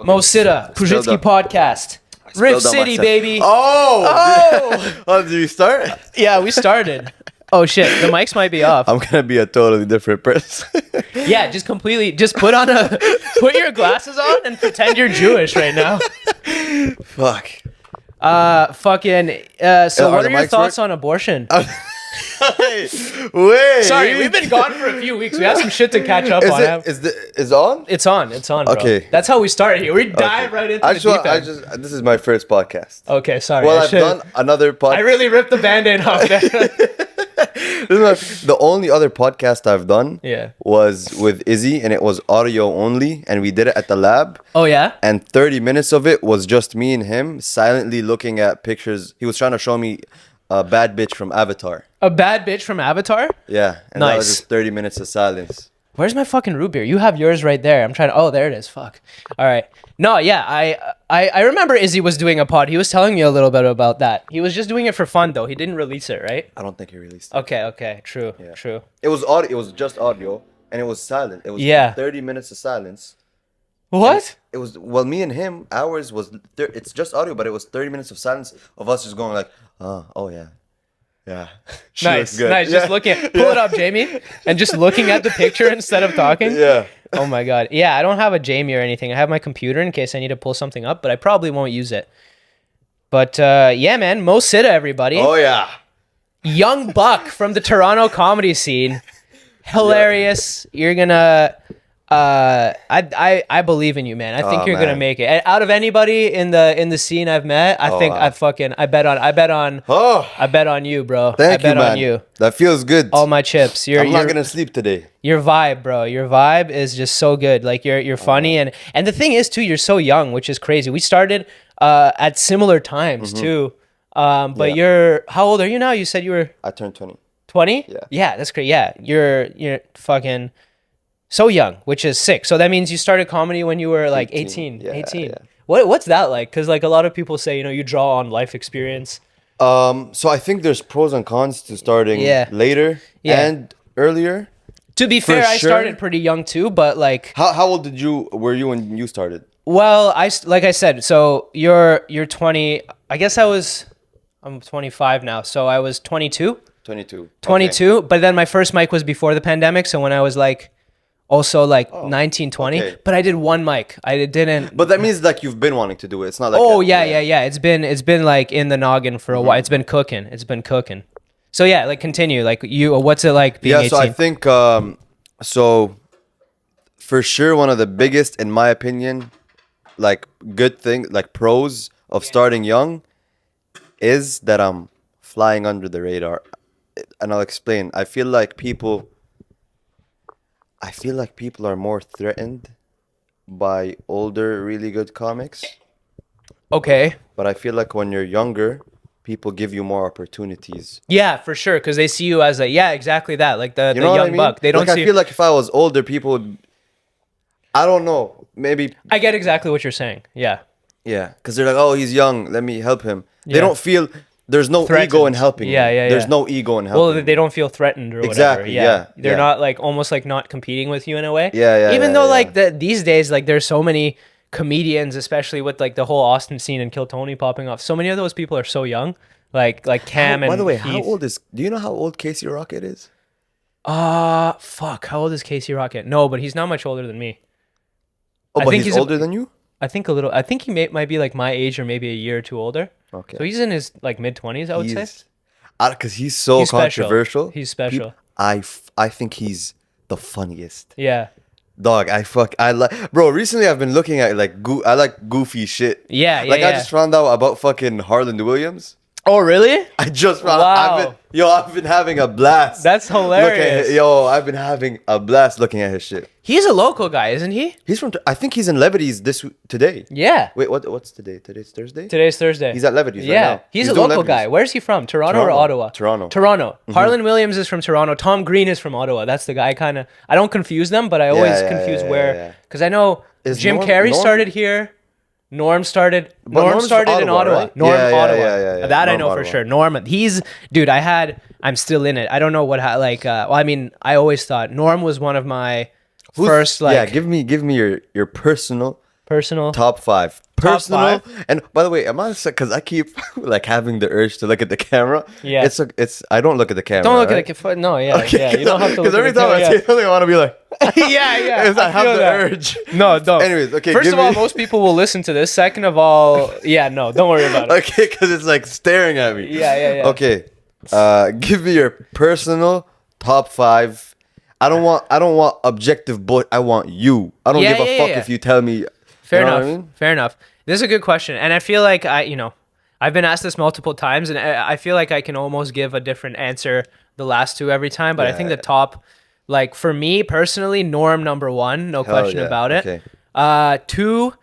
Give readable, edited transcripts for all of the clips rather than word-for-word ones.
Mo Sitta, Puzhitsky podcast. Rip City, baby. Oh, did you start? Yeah, we started. Oh shit, the mics might be off. I'm gonna be a totally different person. Yeah, just put your glasses on and pretend you're Jewish right now. Fuck. So what are your thoughts work? on abortion? Wait. Sorry, we've been gone for a few weeks. We have some shit to catch up on. Is it on? It's on, bro. Okay. That's how we started here. We dive right into the deep end. This is my first podcast. Okay, sorry. Well, I've done another podcast. I really ripped the Band-Aid off there. The only other podcast I've done was with Izzy, and it was audio only, and we did it at the lab. Oh, yeah? And 30 minutes of it was just me and him silently looking at pictures. He was trying to show me a bad bitch from Avatar. A bad bitch from Avatar? Yeah. And that was just 30 minutes of silence. Where's my fucking root beer? You have yours right there. I'm trying to... Oh, there it is. Fuck. All right. No, yeah. I remember Izzy was doing a pod. He was telling me a little bit about that. He was just doing it for fun, though. He didn't release it, right? I don't think he released it. Okay. True. It was audio. It was just audio, and it was silent. It was 30 minutes of silence. What? It was... Well, me and him, ours was... It's just audio, but it was 30 minutes of silence of us just going like, oh, yeah. Yeah. Nice. Just looking at... Pull it up, Jamie. And just looking at the picture instead of talking. Yeah. Oh my God. Yeah, I don't have a Jamie or anything. I have my computer in case I need to pull something up, but I probably won't use it. But yeah, man. Mo Sitta, everybody. Oh, yeah. Young buck from the Toronto comedy scene. Hilarious. You're gonna... I believe in you, man. I think you're gonna make it. And out of anybody in the scene I've met, I think I bet on you, bro. Thank you, man. On you. That feels good. All my chips. I'm not gonna sleep today. Your vibe, bro. Your vibe is just so good. Like you're funny, and the thing is too, you're so young, which is crazy. We started at similar times too. But you're how old are you now? You said you were. I turned 20. 20? Yeah. Yeah, that's great. Yeah, you're fucking. So young, which is sick. So that means you started comedy when you were like 18. Yeah, 18. Yeah. What's that like? Because like a lot of people say, you draw on life experience. So I think there's pros and cons to starting later and earlier. To be fair, I started pretty young too, but like... How old were you when you started? Well, like I said, so you're 20. I guess I'm 25 now. So I was 22. 22. Okay. But then my first mic was before the pandemic. So when I was like... Also, like 19, 20, but I did one mic. I didn't. But that means like you've been wanting to do it. It's not like. Yeah. It's been like in the noggin for a while. It's been cooking. So yeah, like continue. Like what's it like being 18? So I think so for sure one of the biggest, in my opinion, like good thing, like pros of starting young, is that I'm flying under the radar, and I'll explain. I feel like people are more threatened by older, really good comics. Okay. But I feel like when you're younger, people give you more opportunities. Yeah, for sure. Because they see you as exactly that. Like the young buck. They don't see... I feel like if I was older, people would... I don't know. Maybe... I get exactly what you're saying. Yeah. Yeah. Because they're like, oh, he's young. Let me help him. They don't feel... There's no ego in helping. Yeah. There's no ego in helping. Well, they don't feel threatened or whatever. Exactly. Yeah. They're not like almost like not competing with you in a way. Yeah. Even though like these days, like there's so many comedians, especially with like the whole Austin scene and Kill Tony popping off. So many of those people are so young. Like Cam and. By the way, Heath. how old is? Do you know how old Casey Rocket is? Fuck. How old is Casey Rocket? No, but he's not much older than me. Oh, but he's older than you? I think a little. I think he might be like my age or maybe a year or two older. Okay. So he's in his like mid-20s, I would say. Because he's so controversial. He's special. I think he's the funniest. Yeah. Dog, I like... Bro, recently I've been looking at like... I like goofy shit. Yeah. I just found out about fucking Harland Williams. Oh, really? I just found out. I've been having a blast. That's hilarious. I've been having a blast looking at his shit. He's a local guy, isn't he? He's from... I think he's in Levities today. Yeah. Wait, what's today? Today's Thursday? Today's Thursday. He's at Levities right now. He's a local guy. Where's he from? Toronto or Ottawa? Toronto. Mm-hmm. Harland Williams is from Toronto. Tom Green is from Ottawa. That's the guy I don't confuse them, but I always confuse where... Because I know Jim Carrey started here. Norm started in Ottawa. Right? Norm, Ottawa. Yeah. That Norm, I know Ottawa. for sure. Norm, I'm still in it. I don't know what, I always thought Norm was one of my first, like... Yeah, give me your personal Personal. Top 5. Personal. Top 5? And by the way, am I because I keep like having the urge to look at the camera. Yeah. It's I don't look at the camera. Don't look right? at the camera. No, yeah, Okay, yeah. You don't have to look because every at the time camera. I say something, I want to be like, Yeah, yeah. I have feel the that. urge. No, don't. Anyways, okay. First give of all, me- most people will listen to this. Second of all, yeah, no, don't worry about it. Okay, because it's like staring at me. Yeah. Okay. Give me your personal top 5. I don't want objective, but I want you. I don't give a fuck if you tell me. Fair you know enough. what I mean? Fair enough. This is a good question, and I feel like I've been asked this multiple times, and I feel like I can almost give a different answer the last two every time. But I think the top, like for me personally, Norm number 1, no question about it. Okay. 2,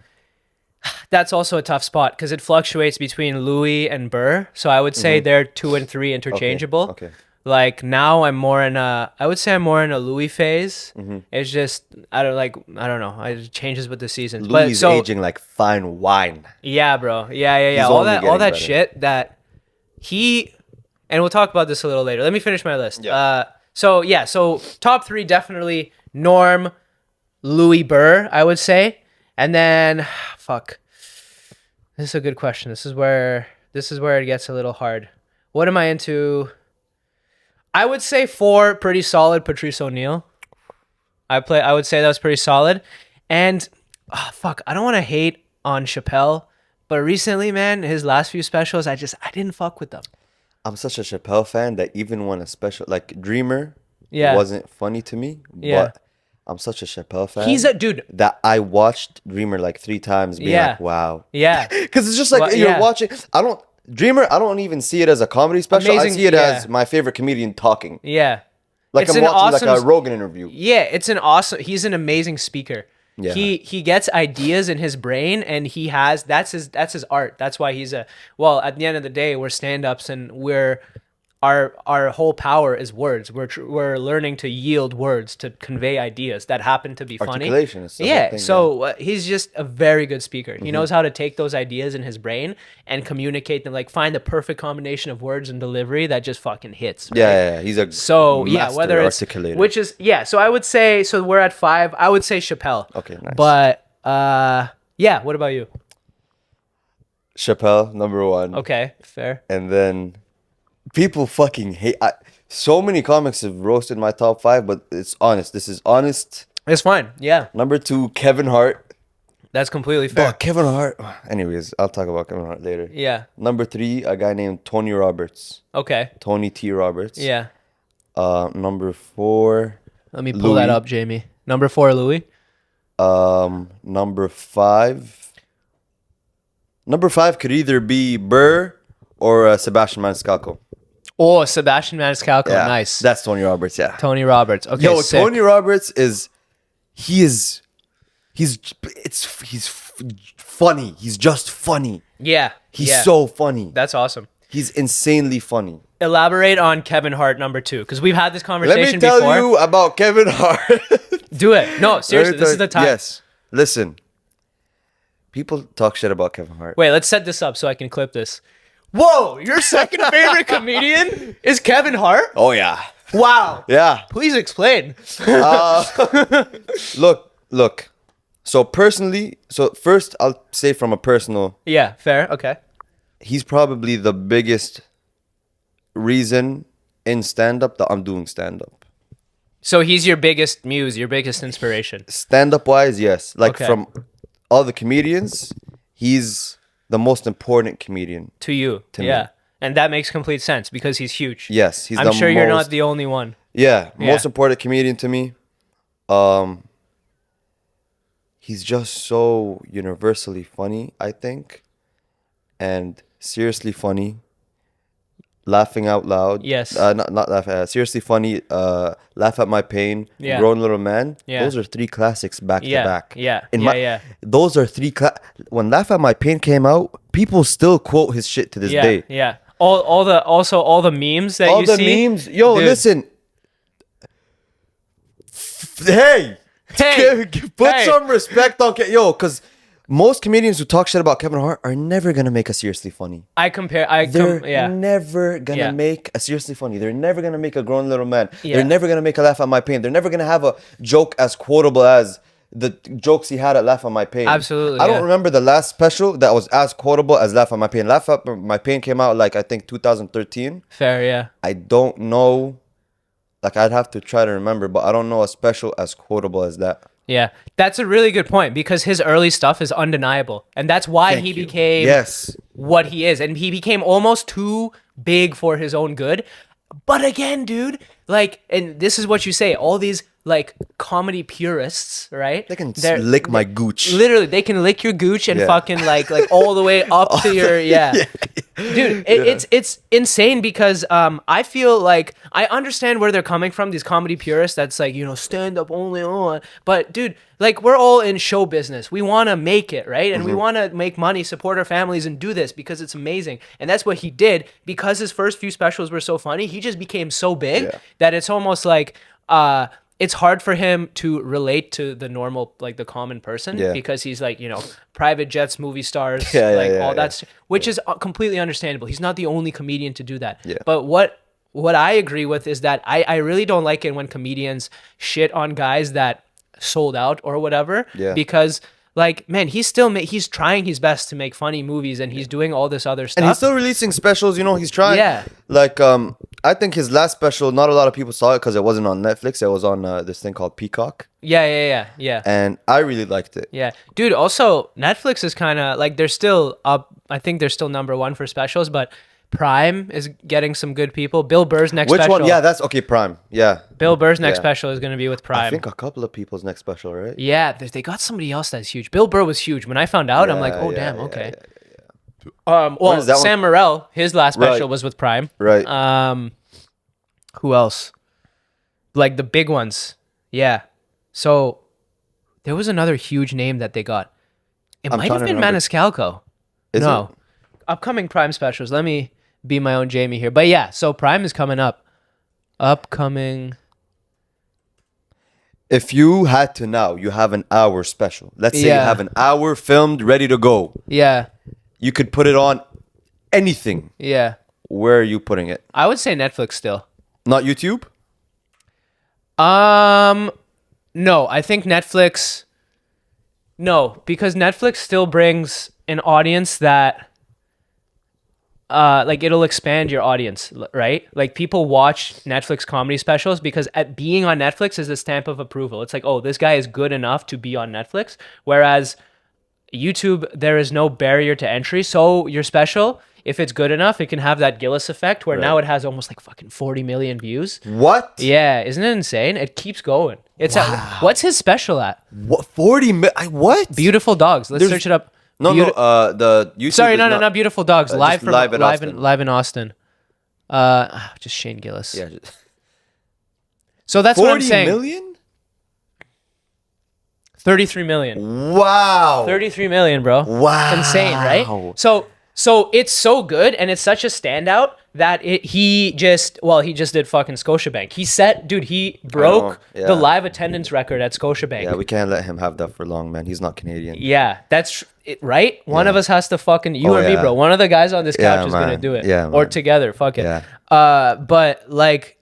that's also a tough spot because it fluctuates between Louis and Burr. So I would say they're 2 and 3 interchangeable. Okay. Like now I would say I'm more in a Louis phase. It's just I don't know. It changes with the seasons. Louis But so aging like fine wine. yeah, bro. Yeah. He's All only that getting better. shit that and we'll talk about this a little later. Let me finish my list. Yeah. So top 3 definitely Norm, Louis, Burr, I would say. And then fuck. This is a good question. This is where it gets a little hard. What am I into? I would say 4, pretty solid, Patrice O'Neal. I would say that was pretty solid. And I don't want to hate on Chappelle, but recently, man, his last few specials, I didn't fuck with them. I'm such a Chappelle fan that even when a special like Dreamer Yeah. wasn't funny to me, Yeah. but I'm such a Chappelle fan. He's a dude. that I watched Dreamer like 3 times, being Yeah. like, wow. Yeah. Because it's just like Well, you're yeah. watching. I don't even see it as a comedy special. I Amazing, see it yeah. as my favorite comedian talking. Yeah. Like It's I'm an watching like a awesome- Rogan interview. Yeah, he's an amazing speaker. Yeah. He gets ideas in his brain and that's his art. That's why at the end of the day, we're stand-ups and our whole power is words. We're learning to yield words to convey ideas that happen to be funny. Articulation is the whole Yeah, thing, so he's just a very good speaker. He knows how to take those ideas in his brain and communicate them, like find the perfect combination of words and delivery that just fucking hits. Right? Yeah. He's a master Whether it's articulator. so I would say we're at 5. I would say Chappelle. Okay, nice. But what about you? Chappelle, number 1. Okay, fair. And then people fucking hate. So many comics have roasted my top 5, but it's honest. This is honest. It's fine. Yeah, Number 2, Kevin Hart. that's completely fair. But Kevin Hart. Anyways, I'll talk about Kevin Hart later. Yeah. Number 3, a guy named Tony Roberts. Okay. Tony T. Roberts. Yeah. Number 4. Let me pull that Louis. up, Jamie. Number 4, Louis. Number 5. Number 5 could either be Burr or Sebastian Maniscalco. Oh, Sebastian Maniscalco. Yeah, Nice. that's Tony Roberts. Yeah. Tony Roberts. Okay. Yo, sick. Tony Roberts he's funny. He's just funny. Yeah. He's yeah. so funny. That's awesome. He's insanely funny. Elaborate on Kevin Hart number 2, because we've had this Let conversation me tell before. you about Kevin Hart. Do it. No, seriously, this is the time. Yes. Listen. People talk shit about Kevin Hart. Wait, let's set this up so I can clip this. Whoa, your second favorite comedian is Kevin Hart? Oh yeah. Wow. Yeah. Please explain. Look. So first I'll say from a personal, Yeah, fair. Okay. he's probably the biggest reason in stand-up that I'm doing stand-up. So he's your biggest muse, your biggest inspiration. Stand-up wise, yes. Like Okay. from all the comedians, he's the most important comedian. To you. me. Yeah. And that makes complete sense because he's huge. Yes, he's I'm the sure you're not most- the only one. Yeah, Yeah. most important comedian to me. He's just so universally funny, I think, and seriously funny. Laughing out loud. Yes. Not laugh. Seriously funny. Laugh at my pain. Yeah. Grown little man. Yeah. Those are 3 classics back Yeah, to back. yeah, In yeah, my, yeah. Those are 3 when Laugh at My Pain came out, people still quote his shit to this Yeah. day. Yeah. All the memes that All you the see. memes. Yo, Dude. listen. Hey. Hey. Put Hey. some respect on because most comedians who talk shit about Kevin Hart are never gonna make a seriously funny. Yeah. Never gonna Yeah. make a seriously funny. They're never gonna make a grown little man. Yeah. They're never gonna make a laugh at my pain. They're never gonna have a joke as quotable as the jokes he had at Laugh at My Pain. Absolutely. I don't remember the last special that was as quotable as Laugh at My Pain. Laugh at My Pain came out like I think 2013. Fair, yeah. I don't know. Like I'd have to try to remember, but I don't know a special as quotable as that. Yeah, that's a really good point because his early stuff is undeniable, and that's why he became what he is, and he became almost too big for his own good. But again, dude, like, and this is what you say, all these like comedy purists, right? They can lick my gooch. Literally, they can lick your gooch and fucking like all the way up to your Dude, it's insane because I feel like I understand where they're coming from, these comedy purists that's like, you know, stand up only on. But dude, like we're all in show business. We want to make it, right? And we want to make money, support our families and do this because it's amazing. And that's what he did because his first few specials were so funny. He just became so big that it's almost like it's hard for him to relate to the normal, like the common person because he's like, you know, private jets, movie stars, all that, which is completely understandable. He's not the only comedian to do that. Yeah. But what I agree with is that I really don't like it when comedians shit on guys that sold out or whatever because like, man, he's trying his best to make funny movies and he's doing all this other stuff. And he's still releasing specials, you know, he's trying. Yeah. Like, I think his last special, not a lot of people saw it because it wasn't on Netflix. It was on this thing called Peacock. Yeah. And I really liked it. Yeah. Dude, also, Netflix is kind of, like, they're still up. I think they're still #1 for specials, but Prime is getting some good people. Bill Burr's next special. Which one? Yeah, that's okay. Prime. Yeah. Bill Burr's next special is going to be with Prime. I think a couple of people's next special, right? Yeah, they got somebody else that's huge. Bill Burr was huge. When I found out, I'm like, oh damn, okay. Well, Sam Morril, his last special was with Prime. Right. Who else? Like the big ones. Yeah. So there was another huge name that they got. It might have been Maniscalco. No. Upcoming Prime specials. Let me be my own Jamie here. But yeah, so Prime is coming up. Upcoming. If you had to now, you have an hour special. Let's say you have an hour filmed, ready to go. Yeah. You could put it on anything. Yeah. Where are you putting it? I would say Netflix still. Not YouTube? No, I think Netflix. No, because Netflix still brings an audience that like it'll expand your audience, right? Like people watch Netflix comedy specials because at being on Netflix is a stamp of approval. It's like, oh, this guy is good enough to be on Netflix. Whereas YouTube, there is no barrier to entry. So your special, if it's good enough, it can have that Gillis effect where now it has almost like fucking 40 million views. What? Yeah, isn't it insane? It keeps going. It's at, what's his special at? What 40 million? What? Beautiful Dogs. Let's search it up. No, the YouTube. Sorry, not Beautiful Dogs. Live in Austin. Just Shane Gillis. Yeah. So that's what I'm saying. 40 million? 33 million. Wow. 33 million, bro. Wow. Insane, right? So it's so good and it's such a standout that he just did fucking Scotiabank. He broke the live attendance record at Scotiabank. Yeah, we can't let him have that for long, man. He's not Canadian. Yeah, that's it, right? One of us has to fucking, me, bro. One of the guys on this couch is going to do it. Yeah, or together, fuck it. Yeah. But like,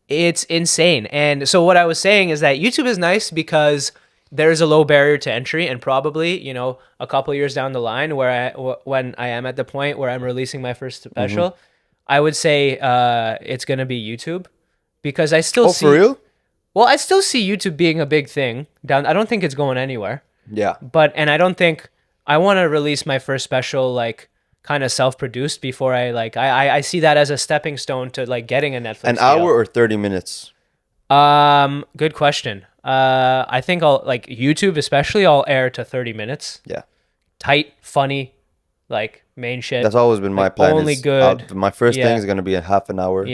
it's insane. And so what I was saying is that YouTube is nice because there's a low barrier to entry, and probably, you know, a couple of years down the line when I am at the point where I'm releasing my first special, I would say it's going to be YouTube because I still see... Oh, for real? Well, I still see YouTube being a big thing. I don't think it's going anywhere. Yeah. And I don't think... I want to release my first special, like, kind of self-produced before I see that as a stepping stone to, like, getting a Netflix An hour or 30 minutes? Good question. I think YouTube especially, I'll air to 30 minutes. Yeah. Tight, funny, like main shit. That's always been my plan. Only good. My first thing is going to be a half an hour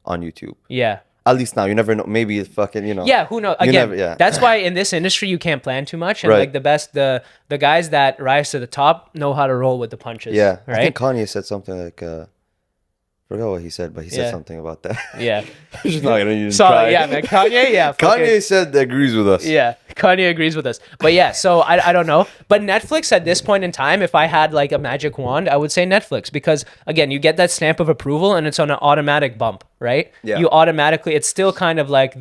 on YouTube. Yeah. At least now. You never know. Maybe it's fucking, you know. Yeah, who knows? Again, that's why in this industry you can't plan too much. And like the guys that rise to the top know how to roll with the punches. Yeah. Right? I think Kanye said something like... I forgot what he said, but he said something about that. Yeah. I'm just not going to even try. Yeah, man. Kanye, Kanye said that agrees with us. Yeah. Kanye agrees with us. But yeah, so I don't know. But Netflix at this point in time, if I had like a magic wand, I would say Netflix. Because again, you get that stamp of approval and it's on an automatic bump, right? Yeah. You automatically, it's still kind of like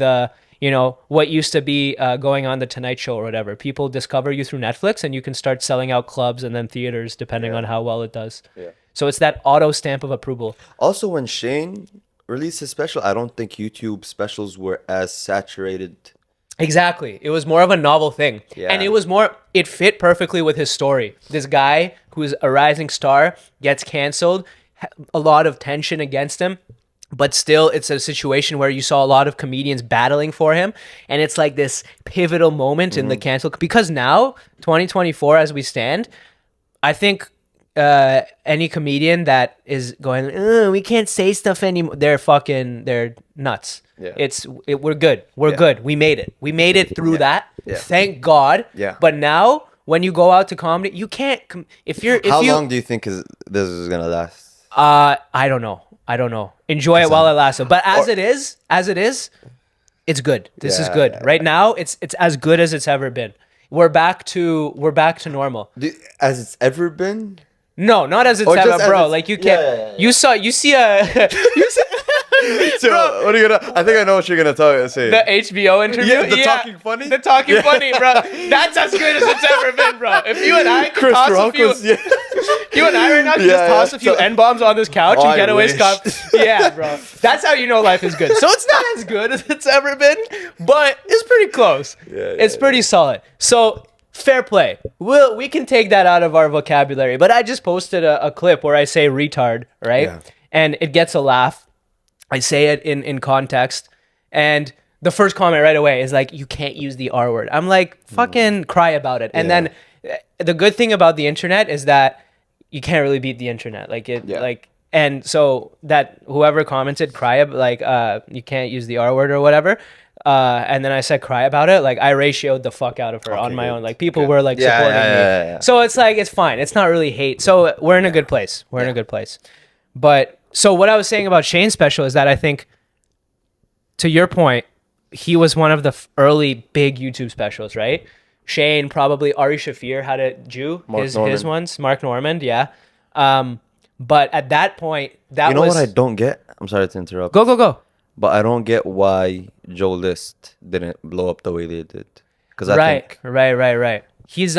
you know, what used to be going on the Tonight Show or whatever. People discover you through Netflix, and you can start selling out clubs and then theaters depending on how well it does. Yeah. So it's that auto stamp of approval. Also, when Shane released his special, I don't think YouTube specials were as saturated. Exactly. It was more of a novel thing. Yeah. And it fit perfectly with his story. This guy who's a rising star gets canceled, a lot of tension against him, but still it's a situation where you saw a lot of comedians battling for him. And it's like this pivotal moment in the cancel. Because now, 2024 as we stand, I think any comedian that is going, we can't say stuff anymore, they're nuts. Yeah. We're good. We're good. We made it. We made it through that. Yeah. Thank God. Yeah. But now, when you go out to comedy, you can't. How long do you think this is gonna last? I don't know. Enjoy it while it lasts. But as it is, it's good. This is good. Right now, it's as good as it's ever been. We're back to normal. As it's ever been? No, not as it's ever, bro. Like you can't. You see a. So, what are you gonna? I think I know what you're gonna say. The HBO interview. Yeah, the talking funny. The talking funny, bro. That's as good as it's ever been, bro. If you and I could toss a few, you and I right now could just toss a few N-bombs on this couch and get away scot. Yeah, bro. That's how you know life is good. So it's not as good as it's ever been, but it's pretty close. It's pretty solid. So fair play. We can take that out of our vocabulary. But I just posted a clip where I say retard, right? Yeah. And it gets a laugh. I say it in context, and the first comment right away is like, you can't use the R word. I'm like, fucking cry about it. And then the good thing about the internet is that you can't really beat the internet. And so that whoever commented you can't use the R word or whatever. And then I said cry about it. Like I ratioed the fuck out of her on my own. Like people were like supporting me. Yeah. So it's like, it's fine. It's not really hate. So we're in a good place. We're in a good place. But so what I was saying about Shane's special is that I think, to your point, he was one of the early big YouTube specials, right? Shane, probably Ari Shafir had a Jew, his ones, Mark Normand, yeah. But at that point, that was... You know what I don't get? I'm sorry to interrupt. Go. But I don't get why Joe List didn't blow up the way they did. Because Right. He's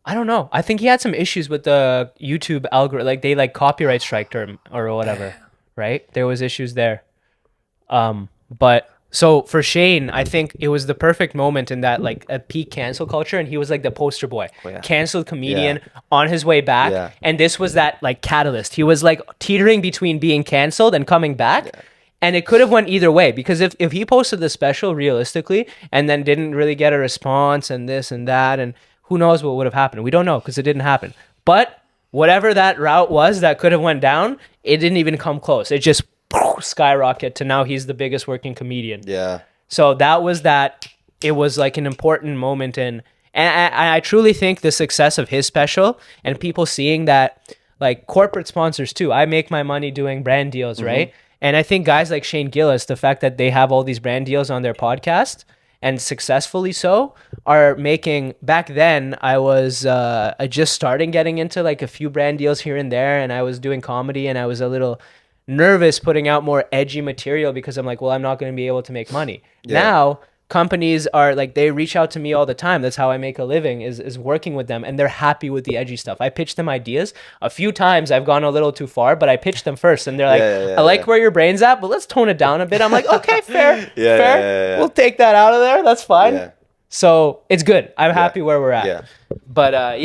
I don't know. I think he had some issues with the YouTube algorithm. Like they copyright striked him or whatever, right? There was issues there. But so for Shane, I think it was the perfect moment in that a peak cancel culture, and he was like the poster boy, canceled comedian on his way back. Yeah. And this was that catalyst. He was teetering between being canceled and coming back. Yeah. And it could have went either way, because if he posted the special realistically and then didn't really get a response and this and that, and who knows what would have happened? We don't know because it didn't happen. But whatever that route was that could have went down, it didn't even come close. It just skyrocketed to now he's the biggest working comedian. Yeah. So that was that. It was an important moment and I truly think the success of his special and people seeing that, corporate sponsors too. I make my money doing brand deals, right? And I think guys like Shane Gillis, the fact that they have all these brand deals on their podcast, and successfully so, are making... Back then, I was just starting getting into a few brand deals here and there, and I was doing comedy, and I was a little nervous putting out more edgy material because I'm like, well, I'm not going to be able to make money. Yeah. Now, companies are they reach out to me all the time. That's how I make a living, is working with them, and they're happy with the edgy stuff. I pitch them ideas. A few times I've gone a little too far, but I pitch them first, and they're like, I like where your brain's at, but let's tone it down a bit. I'm like, okay, fair. Fair. We'll take that out of there. That's fine. Yeah. So it's good. I'm happy where we're at. Yeah. But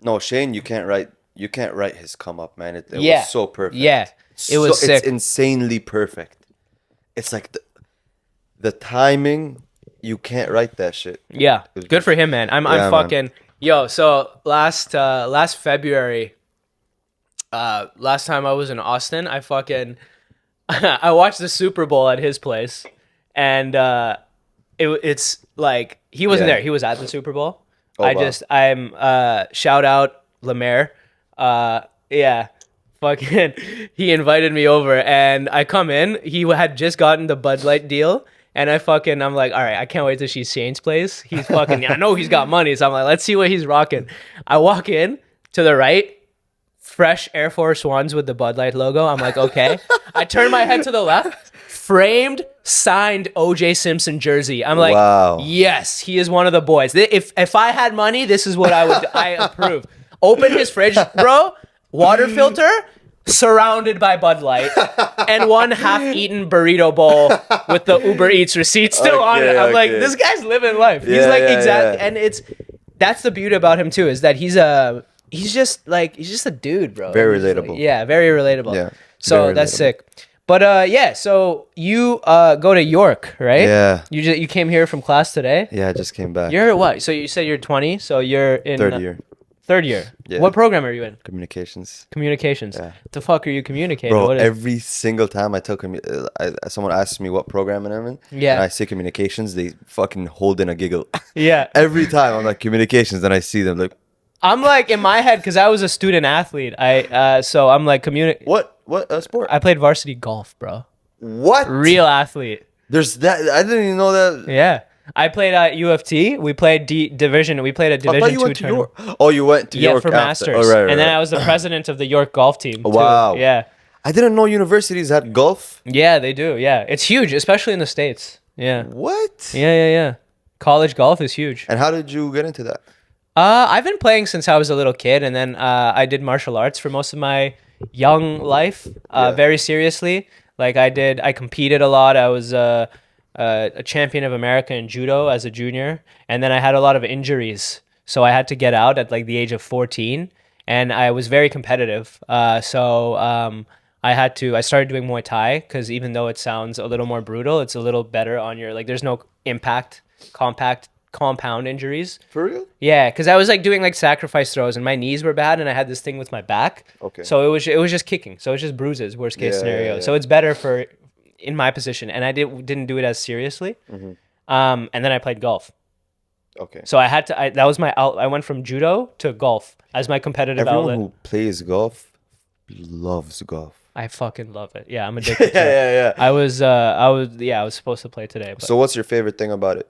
no, Shane, you can't write his come up, man. It was so perfect. Yeah. It was sick. It's insanely perfect. It's the timing, you can't write that shit. Yeah, good for him, man. I'm fucking... Man. Yo, so last February, last time I was in Austin, I watched the Super Bowl at his place, and it's he wasn't there. He was at the Super Bowl. Shout out Lemaire. Fucking, he invited me over, and I come in. He had just gotten the Bud Light deal. And I'm like, all right, I can't wait till she's Shane's place. He's I know he's got money. So I'm like, let's see what he's rocking. I walk in to the right, fresh Air Force Ones with the Bud Light logo. I'm like, okay. I turn my head to the left, framed, signed OJ Simpson jersey. I'm like, Wow. yes, he is one of the boys. If I had money, this is what I would. I approve. Open his fridge, bro. Water filter, surrounded by Bud Light, and one half-eaten burrito bowl with the Uber Eats receipt still on it. I'm like, this guy's living life. He's like exactly, and that's the beauty about him too, is that he's just a dude, bro. Very relatable. Very relatable. Yeah. So that's sick. But so you go to York, right? Yeah. You came here from class today? Yeah, I just came back. You're what? So you said you're 20, so you're in Third year. Third year. Yeah. What program are you in? Communications. Communications. Yeah. The fuck are you communicating? Bro, every single time I tell someone asks me what program I'm in, and I say communications, they fucking hold in a giggle. Yeah. Every time I'm like communications, and I see them like. I'm like in my head, because I was a student athlete. So I'm like What sport? I played varsity golf, bro. What? Real athlete. There's that. I didn't even know that. Yeah. I played at U of T. We played division. We played a Division I thought you went to York. Oh, you went to York for after. masters. Oh, right. And then I was the president of the York golf team. Too. Wow. Yeah. I didn't know universities had golf. Yeah, they do. Yeah, it's huge, especially in the States. Yeah. What? Yeah. College golf is huge. And how did you get into that? I've been playing since I was a little kid, and then I did martial arts for most of my young life, very seriously. Like I competed a lot. I was a champion of America in judo as a junior, and then I had a lot of injuries, so I had to get out at like the age of 14, and I was very competitive. I started doing Muay Thai, because even though it sounds a little more brutal, it's a little better on your, like, there's no compound injuries. For real? Yeah, because I was like doing like sacrifice throws, and my knees were bad, and I had this thing with my back. Okay. So it was just kicking. So it's just bruises, worst case scenario. Yeah. So it's better for in my position, and I didn't do it as seriously. Mm-hmm. And then I played golf. Okay. So that was my out. I went from judo to golf as my competitive Everyone outlet. who plays golf loves golf. I fucking love it. Yeah, I'm addicted to it. Yeah. I was supposed to play today. But. So what's your favorite thing about it?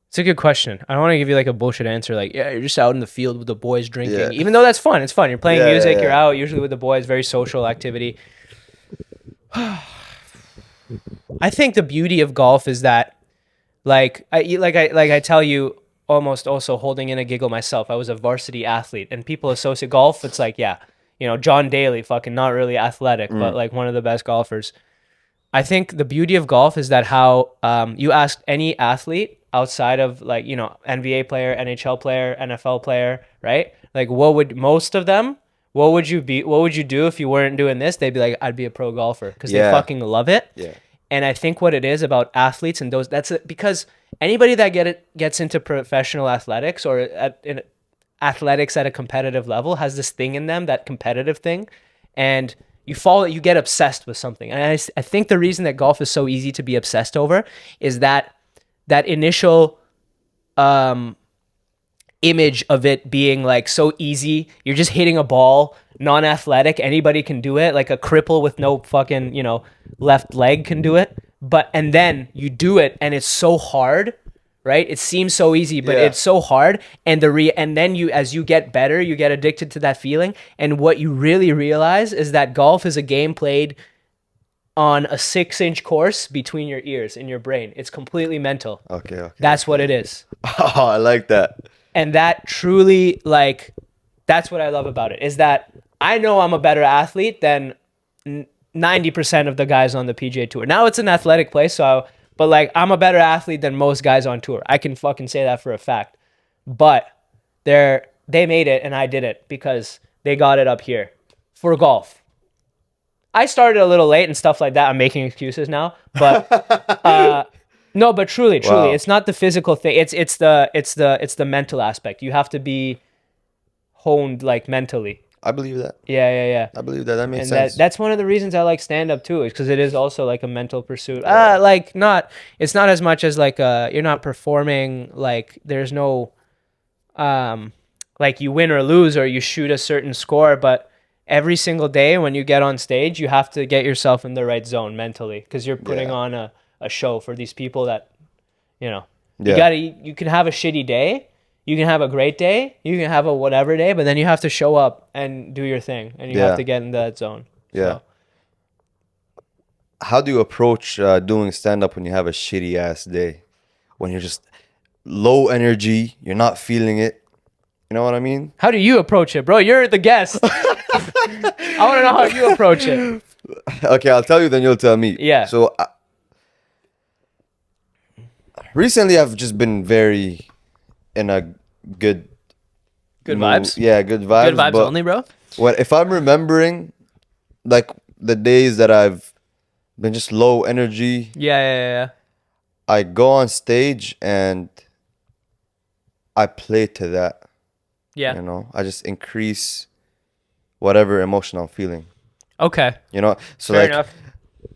It's a good question. I don't want to give you like a bullshit answer. Like, yeah, you're just out in the field with the boys drinking. Yeah. Even though that's fun. It's fun. You're playing music. Yeah. You're out usually with the boys. Very social activity. I think the beauty of golf is that, like I tell you, almost also holding in a giggle myself. I was a varsity athlete, and people associate golf. It's like, John Daly, fucking not really athletic, but like one of the best golfers. I think the beauty of golf is that how you ask any athlete outside of like, NBA player, NHL player, NFL player, right? Like what would you do if you weren't doing this? They'd be like, I'd be a pro golfer, because they fucking love it. Yeah. And I think what it is about athletes and because anybody that gets into professional athletics or in athletics at a competitive level has this thing in them, that competitive thing, and you get obsessed with something. And I think the reason that golf is so easy to be obsessed over is that initial image of it being like so easy. You're just hitting a ball, non-athletic, anybody can do it, like a cripple with no fucking, left leg can do it. And then you do it and it's so hard, right? It seems so easy, but it's so hard. And then as you get better, you get addicted to that feeling. And what you really realize is that golf is a game played on a 6-inch course between your ears in your brain. It's completely mental. Okay. That's what it is. Oh, I like that. And that truly, that's what I love about it, is that I know I'm a better athlete than 90% of the guys on the PGA Tour. Now it's an athletic place, but I'm a better athlete than most guys on tour. I can fucking say that for a fact. But they made it and I did it because they got it up here for golf. I started a little late and stuff like that. I'm making excuses now, but no, but truly, Wow. it's not the physical thing. It's the mental aspect. You have to be honed mentally. I believe that. Yeah. I believe that. That makes And sense. that's one of the reasons I like stand up too, is because it is also like a mental pursuit. It's not as much as you're not performing, there's no you win or lose or you shoot a certain score, but every single day when you get on stage, you have to get yourself in the right zone mentally, because you're putting on a show for these people that, you can have a shitty day. You can have a great day, you can have a whatever day, but then you have to show up and do your thing, and you have to get in that zone. Yeah. So. How do you approach doing stand-up when you have a shitty ass day? When you're just low energy, you're not feeling it. You know what I mean? How do you approach it, bro? You're the guest. I want to know how you approach it. Okay, I'll tell you, then you'll tell me. Yeah. So recently, I've just been very in a good Good mood. vibes. Yeah, good vibes. Good vibes but only, bro. if I'm remembering, like the days that I've been just low energy, Yeah. I go on stage and I play to that. Yeah. You know, I just increase whatever emotion I'm feeling. Okay. You know, so Fair like enough.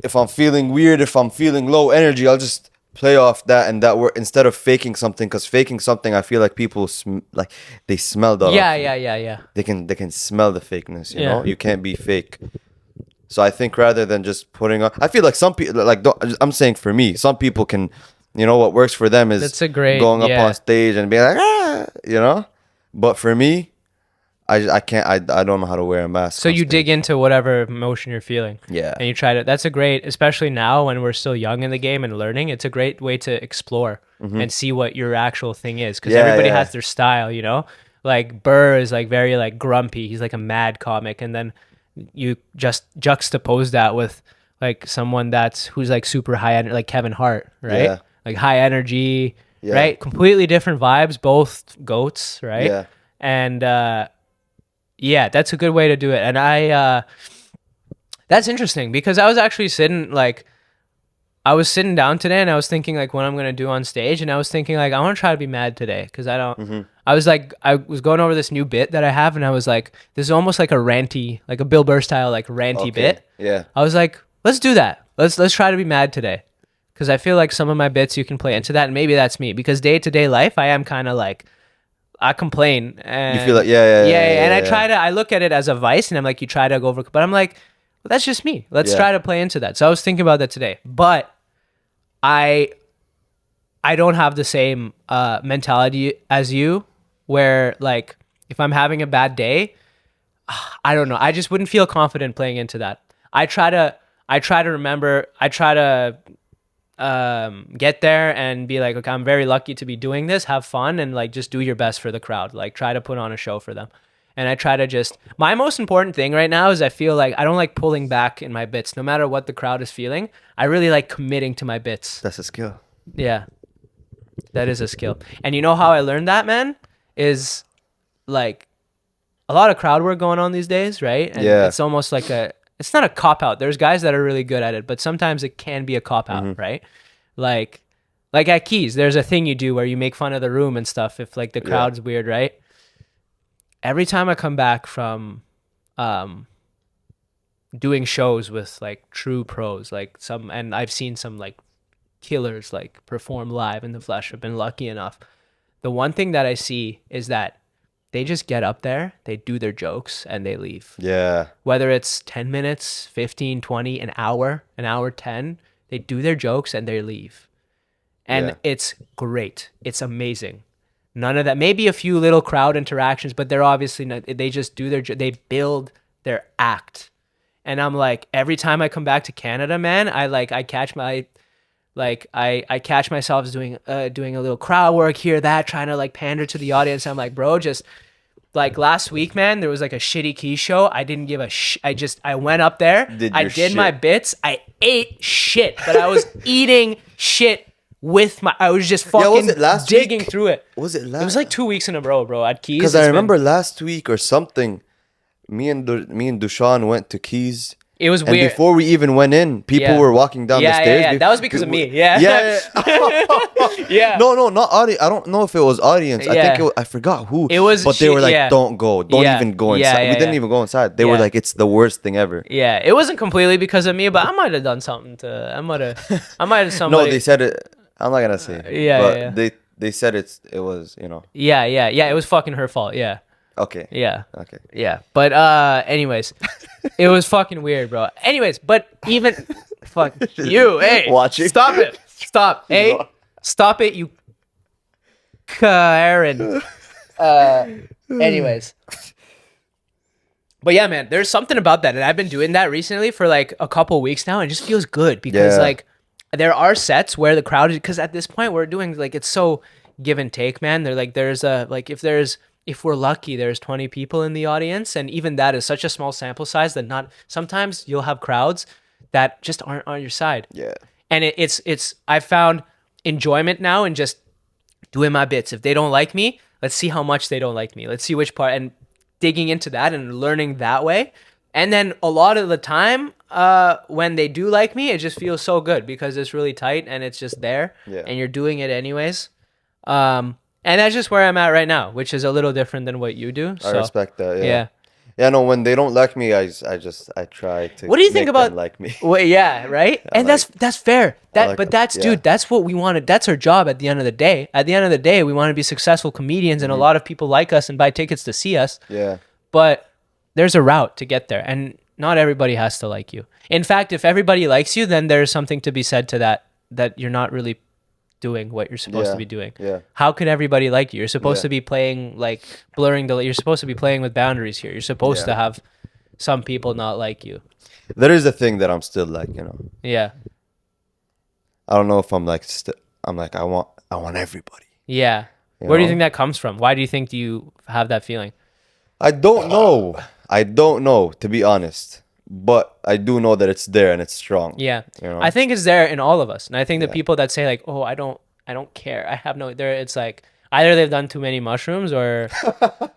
if I'm feeling weird, if I'm feeling low energy, I'll just play off that and that word instead of faking something. Because faking something, I feel like people like they smell that. Yeah. They can smell the fakeness. You Yeah. know, you can't be fake. So I think rather than just putting on, I feel like some people I'm saying for me, some people can, you know, what works for them is That's a great, going up yeah. on stage and being like, you know. But for me, I can't. I don't know how to wear a mask. So on you stage. dig into whatever emotion you're feeling. Yeah. And you try to, that's a great, especially now when we're still young in the game and learning, it's a great way to explore and see what your actual thing is. Because everybody has their style, you know? Like Burr is like very like grumpy. He's like a mad comic. And then you just juxtapose that with like someone who's like super high energy, like Kevin Hart, right? Yeah. Like high energy, Yeah. right? Completely different vibes, both goats, right? Yeah. And yeah, that's a good way to do it. And that's interesting because I was actually I was sitting down today and I was thinking like what I'm going to do on stage. And I was thinking like, I want to try to be mad today because I was going over this new bit that I have and I was like, this is almost like a ranty, like a Bill Burr style, like ranty bit. Yeah. I was like, let's do that. Let's try to be mad today. Because I feel like some of my bits you can play into that. And maybe that's me because day-to-day life, I am kind of like, I complain and You feel like yeah. And I look at it as a vice and I'm like, you try to go over, but I'm like, well, that's just me. Let's try to play into that. So I was thinking about that today, but I don't have the same mentality as you where like, if I'm having a bad day, I don't know. I just wouldn't feel confident playing into that. I try to get there and be like, okay, I'm very lucky to be doing this, have fun and like just do your best for the crowd, like try to put on a show for them. And I try to just, my most important thing right now is I feel like I don't like pulling back in my bits no matter what the crowd is feeling. I really like committing to my bits. That's a skill. Yeah, that is a skill. And you know how I learned that, man, is like a lot of crowd work going on these days, right? And it's almost like it's not a cop-out. There's guys that are really good at it, but sometimes it can be a cop-out, right? Like at Keys, there's a thing you do where you make fun of the room and stuff if like the crowd's weird, right? Every time I come back from doing shows with like true pros, and I've seen some like killers like perform live in the flesh, I've been lucky enough. The one thing that I see is that they just get up there, they do their jokes, and they leave. Yeah. Whether it's 10 minutes, 15, 20, an hour 10, they do their jokes and they leave. And it's great. It's amazing. None of that. Maybe a few little crowd interactions, but they're obviously not, they just do they build their act. And I'm like, every time I come back to Canada, man, I catch myself doing a little crowd work here, trying to like pander to the audience. I'm like, bro, just like last week, man, there was like a shitty Key show. I didn't give a I went up there. I did my bits. I ate shit, but I was eating shit I was just fucking digging through it. Was it last? It was like 2 weeks in a row, bro, at Keys. Because I remember last week or something, me and Dushan went to Keys. It was and weird. Before we even went in, people were walking down the stairs. Yeah. That was because of me. Yeah. No, not audience. I don't know if it was audience. I think I forgot who. It was. But they were like, "Don't go. Don't even go inside." We didn't even go inside. They were like, "It's the worst thing ever." Yeah, it wasn't completely because of me, but I might have done something I might have somebody. No, they said it. I'm not gonna say. But they said it was, you know. Yeah. It was fucking her fault. Yeah. Okay. Yeah. Okay. Yeah. But anyways, it was fucking weird, bro. Anyways, but even fuck you, hey, watching. Stop it. Stop. Hey, stop it, you Karen. Anyways. But yeah, man, there's something about that. And I've been doing that recently for like a couple weeks now. And it just feels good because like there are sets where the crowd is, because at this point we're doing like, it's so give and take, man. They're like, there's a, like if we're lucky, there's 20 people in the audience. And even that is such a small sample size that not, sometimes you'll have crowds that just aren't on your side. Yeah. And I've found enjoyment now in just doing my bits. If they don't like me, let's see how much they don't like me. Let's see which part, and digging into that and learning that way. And then a lot of the time, when they do like me, it just feels so good because it's really tight and it's just there and you're doing it anyways. And that's just where I'm at right now, which is a little different than what you do. So, I respect that. Yeah. Yeah, no, when they don't like me, I try to. What do you think about like me? Well, yeah, right. And that's fair. Dude, that's what we wanted. That's our job at the end of the day. At the end of the day, we want to be successful comedians, and a lot of people like us and buy tickets to see us. Yeah. But there's a route to get there, and not everybody has to like you. In fact, if everybody likes you, then there's something to be said to that you're not really doing what you're supposed to be doing. Yeah. How could everybody like you? You're supposed to be playing, like, you're supposed to be playing with boundaries here. You're supposed to have some people not like you. There is a thing that I'm still like, Yeah. I don't know if I'm like, I want everybody. Yeah. Where do you think that comes from? Why do you think you have that feeling? I don't know, to be honest. But I do know that it's there and it's strong. Yeah. I think it's there in all of us. And I think the people that say like, oh, I don't care. I have no, it's like either they've done too many mushrooms or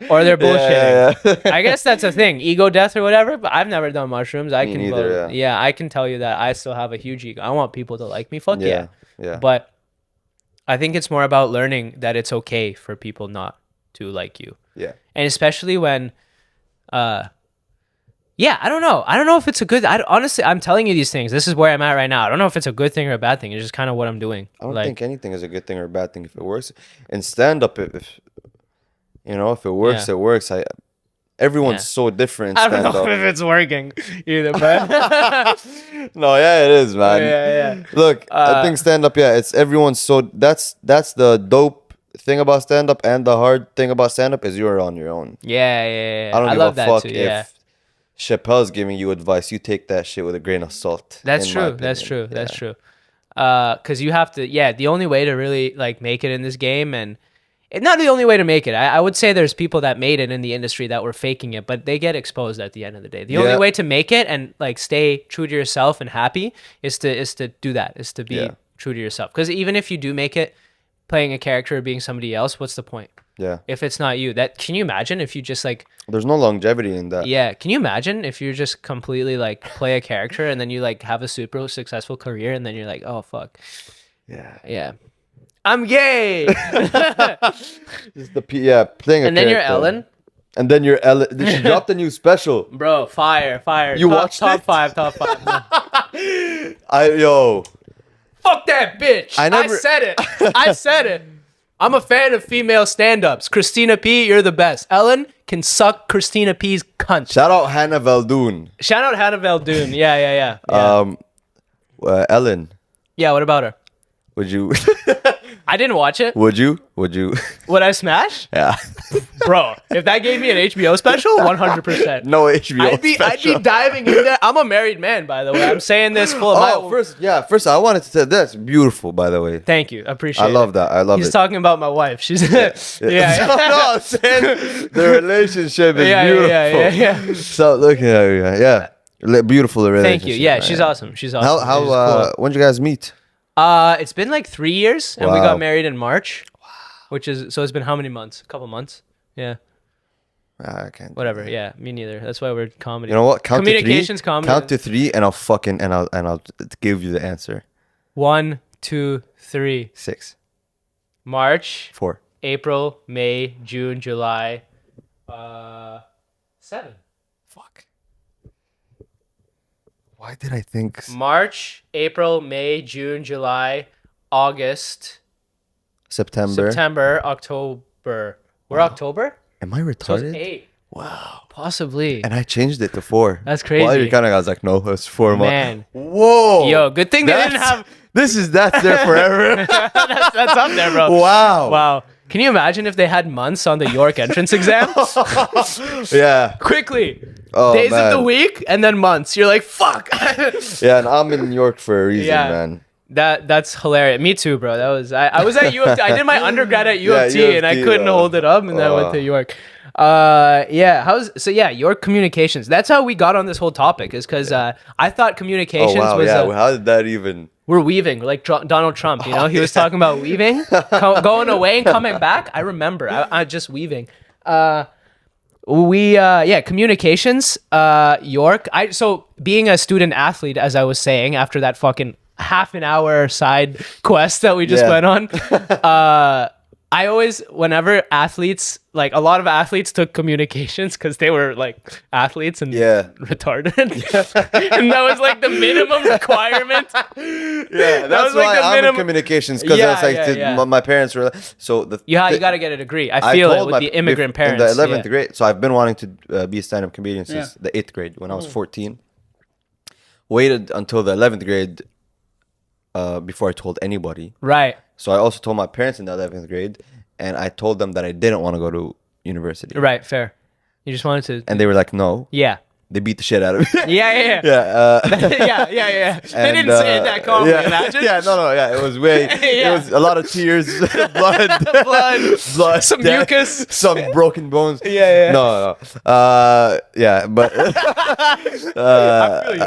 they're bullshitting. I guess that's a thing. Ego death or whatever, but I've never done mushrooms. I can tell you that I still have a huge ego. I want people to like me. Fuck yeah. But I think it's more about learning that it's okay for people not to like you. Yeah. And especially when I don't know. I don't know if it's a good... honestly, I'm telling you these things. This is where I'm at right now. I don't know if it's a good thing or a bad thing. It's just kind of what I'm doing. I don't think anything is a good thing or a bad thing if it works. In stand-up, if it works, it works. Everyone's so different in stand-up. I don't know if it's working either, but... No, it is, man. Yeah. Look, I think stand-up, it's everyone's so... That's the dope thing about stand-up, and the hard thing about stand-up is you're on your own. Yeah. I don't give a fuck too, if Chappelle's giving you advice. You take that shit with a grain of salt. That's true. Because you have to, the only way to really like make it in this game, and not the only way to make it. I would say there's people that made it in the industry that were faking it, but they get exposed at the end of the day. The only way to make it and like stay true to yourself and happy is to do that, is to be true to yourself. Because even if you do make it playing a character or being somebody else, what's the point? Yeah. If it's not you, can you imagine if you just like... There's no longevity in that. Yeah. Can you imagine if you just completely like play a character and then you like have a super successful career and then you're like, oh, fuck. Yeah. I'm gay. Just playing a and then character. you're Ellen. And then you're Ellen. She dropped a new special. Bro, fire. You watched top it? Top five. Fuck that bitch. I said it. I'm a fan of female stand-ups. Christina P, you're the best. Ellen can suck Christina P's cunt. Shout out Hannah Valdoon. Yeah. Ellen. Yeah, what about her? Would you? I didn't watch it. Would you? Would I smash? Yeah. Bro, if that gave me an HBO special, 100%. No HBO I'd be special. diving in there. I'm a married man, by the way. I'm saying this full of First, I wanted to say that's beautiful, by the way. Thank you. Appreciate it. I love that. He's talking about my wife. She's No, I'm saying the relationship is beautiful. Yeah. So look here, beautiful relationship. Thank you. Yeah, she's awesome. How when did you guys meet? It's been like 3 years, and we got married in March. Wow. Which is, so it's been how many months? A couple months. Yeah. I can't. Whatever. Yeah, me neither. That's why we're comedy. You know what? Communications comedy. Count to 3, and I'll give you the answer. 1, 2, 3. 6. March. 4. April, May, June, July. 7. Fuck. Why did I think March, April, May, June, July, August, September, October. We're October? Am I retarded? So it's 8. Wow. Possibly. And I changed it to 4. That's crazy. Well, you kind of was like, no, it's 4 months. Man. Whoa. Yo, good thing they didn't have... That's there forever. that's up there, bro. Wow. Can you imagine if they had months on the York entrance exam? Yeah. Quickly. Oh, Days man. of the week and then months. You're like, fuck. Yeah, and I'm in New York for a reason, Yeah. man. That's hilarious. Me too, bro. That was I was at U of T. I did my undergrad at U of T, U of and I T, couldn't hold it up, and then I went to York. York communications. That's how we got on this whole topic, is because I thought communications was how did that even? we're weaving like Donald Trump. You know, he was talking about weaving, going away and coming back. I remember. I just weaving. Communications. York. So being a student athlete, as I was saying, after that fucking half an hour side quest that we just went on, I always, whenever athletes, like a lot of athletes took communications because they were like athletes and retarded. And that was like the minimum requirement. Yeah, that's why I'm in communications, because my parents were you got to get a degree. I feel it with the immigrant parents. In the 11th grade, so I've been wanting to be a stand-up comedian since the 8th grade when I was 14. Waited until the 11th grade before I told anybody. Right. So I also told my parents in the 11th grade, and I told them that I didn't want to go to university. Right, fair. You just wanted to... And they were like, no. Yeah. They beat the shit out of me. Yeah. Yeah. They didn't say it that calmly, imagine. Yeah, no, it was it was a lot of tears, blood, some death, mucus, some broken bones. Yeah. No. But I feel you,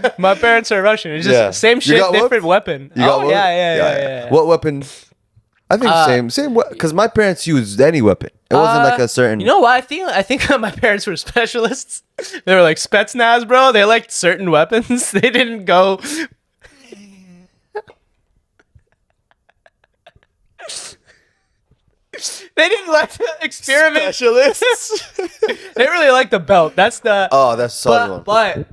bro. My parents are Russian. It's just same shit, different weapon. You got yeah. What weapon? I think same because my parents used any weapon. It wasn't like a certain. You know what? I think my parents were specialists. They were like Spetsnaz, bro. They liked certain weapons. They didn't go. They didn't like to experiment. Specialists. They really like the belt. That's the. Oh, that's solid one. But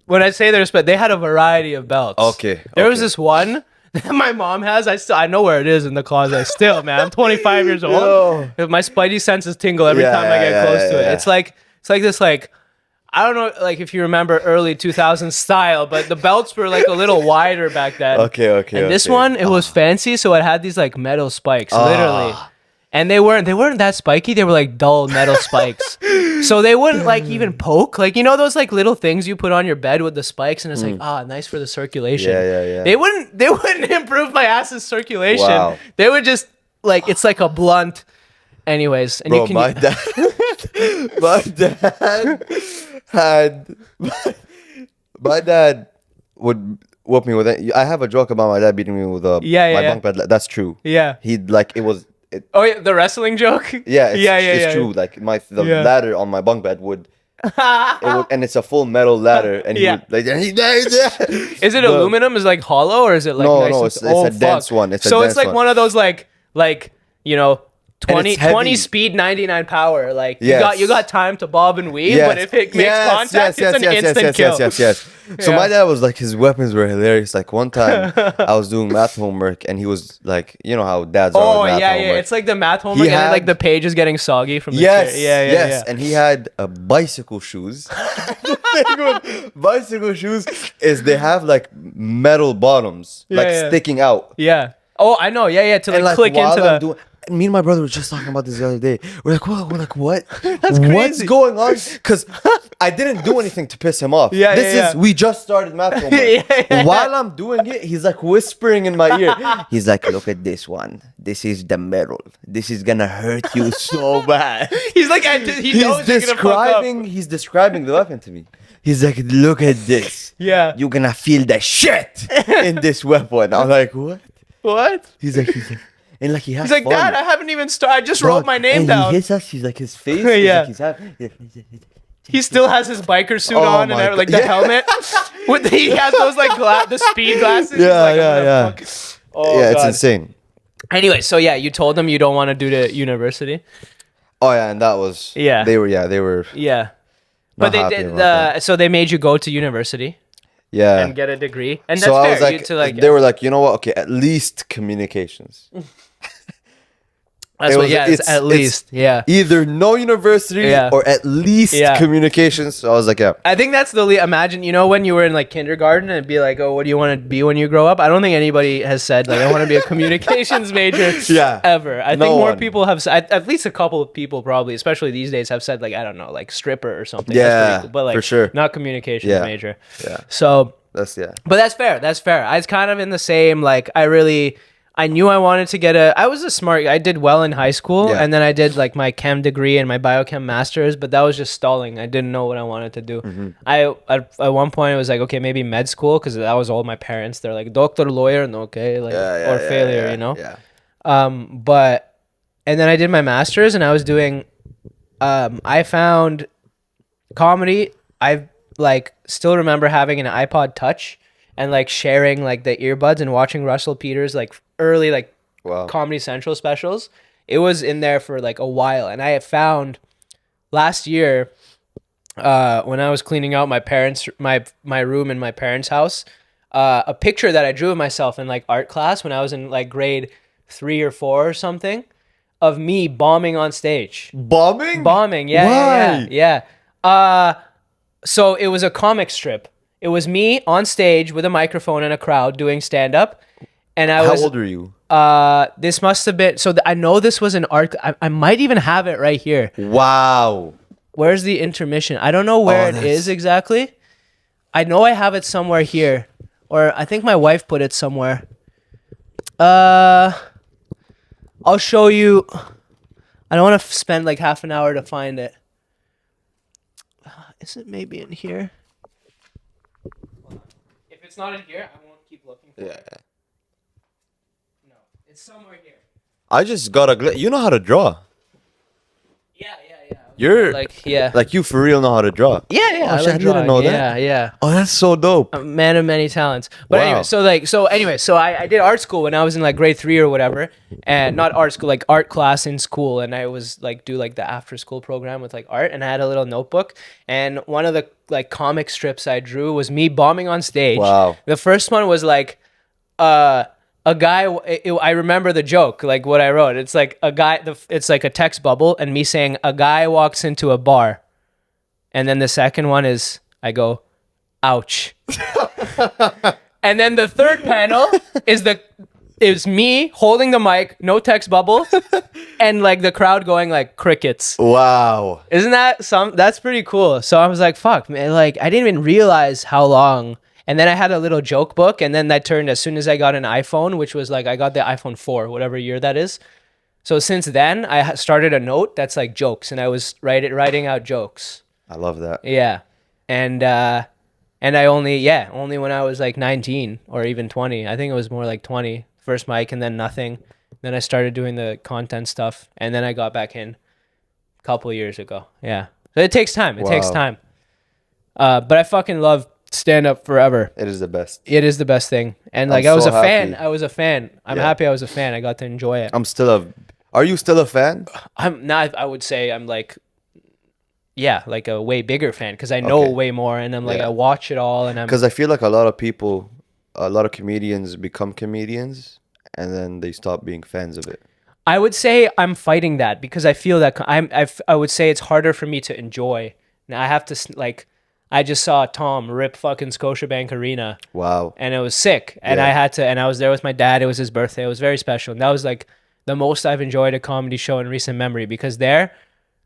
when I say they're they had a variety of belts. Okay. There was this one that my mom has. I know where it is in the closet still, man. I'm 25 years old. My spidey senses tingle every time I get close to it. It's like this I don't know, like if you remember early 2000s style, but the belts were like a little wider back then. Okay. And this one, it was fancy, so it had these like metal spikes, literally. And they weren't that spiky. They were like dull metal spikes. So they wouldn't like even poke. Like, you know those like little things you put on your bed with the spikes, and it's like, nice for the circulation. Yeah. They wouldn't improve my ass's circulation. Wow. They would just like, it's like a blunt. Anyways, and Bro, my dad my dad would whoop me with it. I have a joke about my dad beating me with my bunk bed. That's true. Yeah. He'd like, it was. The wrestling joke? Yeah, it's true. Like the ladder on my bunk bed would, and it's a full metal ladder, and he would like. Is it aluminum? Is it like hollow, or is it like no? It's a dense one. It's like one of those like 20 speed, 99 power. Like you got time to bob and weave, but if it makes contact, it's an instant kill. Yes. So my dad was like, his weapons were hilarious. Like one time I was doing math homework, and he was like, you know how dads are with math homework. It's like the math homework, and then, like the page is getting soggy from the chair. And he had bicycle shoes. The thing with bicycle shoes is they have like metal bottoms, sticking out. Yeah. Oh, I know. Yeah. To like click into the. Me and my brother were just talking about this the other day. We're like, what? That's crazy. What's going on? Because I didn't do anything to piss him off. We just started math homework. While I'm doing it, he's like whispering in my ear. He's like, look at this one. This is the metal. This is gonna hurt you so bad. He's like, he's describing the weapon to me. He's like, look at this. Yeah. You're gonna feel the shit in this weapon. I'm like, what? What? He's like, and like he's like, fun. Dad, I haven't even started. I just wrote my name down. He hits us. He's like, his face. He still has his biker suit on and like the helmet. He has those like the speed glasses. Yeah. It's insane. Anyway, so you told them you don't want to do the university. Oh yeah, and that was They were. Yeah. But they did. So they made you go to university. Yeah. And get a degree. And that's so fair. I was like, they were like, you know what? Okay, at least communications. That's what, yeah, it's at least, yeah. Either no university or at least communications. So I was like, yeah. I think that's imagine, when you were in like kindergarten and it'd be like, oh, what do you want to be when you grow up? I don't think anybody has said like, I want to be a communications major ever. I think more people have said, at least a couple of people probably, especially these days, have said like, I don't know, like stripper or something. Yeah, that's pretty cool. But like, for sure. not communications major. Yeah. So, but that's fair. That's fair. I was kind of in the same, like, I knew I wanted to I did well in high school, and then I did like my chem degree and my biochem master's, but that was just stalling. I didn't know what I wanted to do. Mm-hmm. At one point it was like, okay, maybe med school, because that was all my parents. They're like, doctor, lawyer, and okay, like, or failure, you know? Yeah. And then I did my master's, and I was doing, I found comedy. I like still remember having an iPod Touch and like sharing like the earbuds and watching Russell Peters like early like Comedy Central specials. It was in there for like a while, and I had found last year when I was cleaning out my room in my parents' house, a picture that I drew of myself in like art class when I was in like grade 3 or 4 or something, of me bombing on stage. Bombing, yeah. So it was a comic strip. It was me on stage with a microphone and a crowd doing stand-up. And How old are you? This must have been... So I know this was an art... I might even have it right here. Wow. Where's the intermission? I don't know where it is exactly. I know I have it somewhere here. Or I think my wife put it somewhere. I'll show you... I don't want to spend like half an hour to find it. Is it maybe in here? If it's not in here, I won't keep looking for it. No, it's somewhere here. I just got you know how to draw. Yeah. You're like, like you for real know how to draw. Yeah. I didn't know that. Yeah. Oh, that's so dope. A man of many talents. But anyway, so I did art school when I was in like grade 3 or whatever, and not art school, like art class in school, and I was like do like the after school program with like art, and I had a little notebook, and one of the like comic strips I drew was me bombing on stage. Wow. The first one was like a guy, I remember the joke, like what I wrote. It's like a guy, it's like a text bubble, and me saying, a guy walks into a bar. And then the second one is, I go, ouch. And then the third panel is me holding the mic, no text bubble, and like the crowd going like crickets. Wow. Isn't that that's pretty cool. So I was like, fuck, man, like I didn't even realize how long. And then I had a little joke book, and then that turned as soon as I got an iPhone, which was like, I got the iPhone 4, whatever year that is. So since then, I started a note that's like jokes, and I was writing out jokes. I love that. Yeah. And I only when I was like 19 or even 20, I think it was more like 20, first mic and then nothing. Then I started doing the content stuff, and then I got back in a couple of years ago. Yeah. So it takes time. It takes time. But I fucking love stand up forever. It is the best. It is the best thing. And like I was a fan. I'm happy I was a fan. I got to enjoy it. Are you still a fan? I'm not. I would say I'm like, like a way bigger fan, because I know way more, and I'm like, I watch it all, and because I feel like a lot of comedians become comedians and then they stop being fans of it. I would say I'm fighting that, because I feel that I would say it's harder for me to enjoy. Now I have to like, I just saw Tom rip fucking Scotiabank Arena. Wow. And it was sick. And I was there with my dad. It was his birthday. It was very special. And that was like the most I've enjoyed a comedy show in recent memory, because there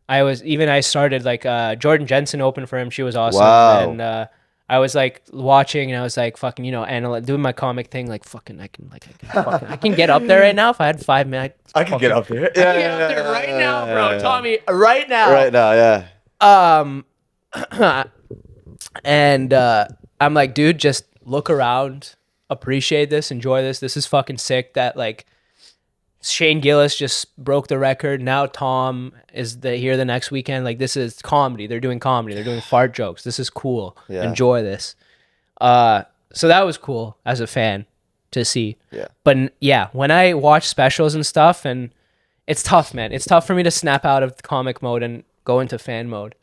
I started like Jordan Jensen opened for him. She was awesome. Wow. And I was like watching, and I was like fucking, doing my comic thing, like fucking I can get up there right now if I had 5 minutes. I can get up there. I can get up there right now, bro. Tommy, right now. Right now, yeah. And I'm like, dude, just look around, appreciate this, enjoy this. This is fucking sick that like Shane Gillis just broke the record. Now Tom is here the next weekend. Like, this is comedy. They're doing comedy. They're doing fart jokes. This is cool. Yeah. Enjoy this. So that was cool as a fan to see. Yeah. But yeah, when I watch specials and stuff, and it's tough, man. It's tough for me to snap out of comic mode and go into fan mode.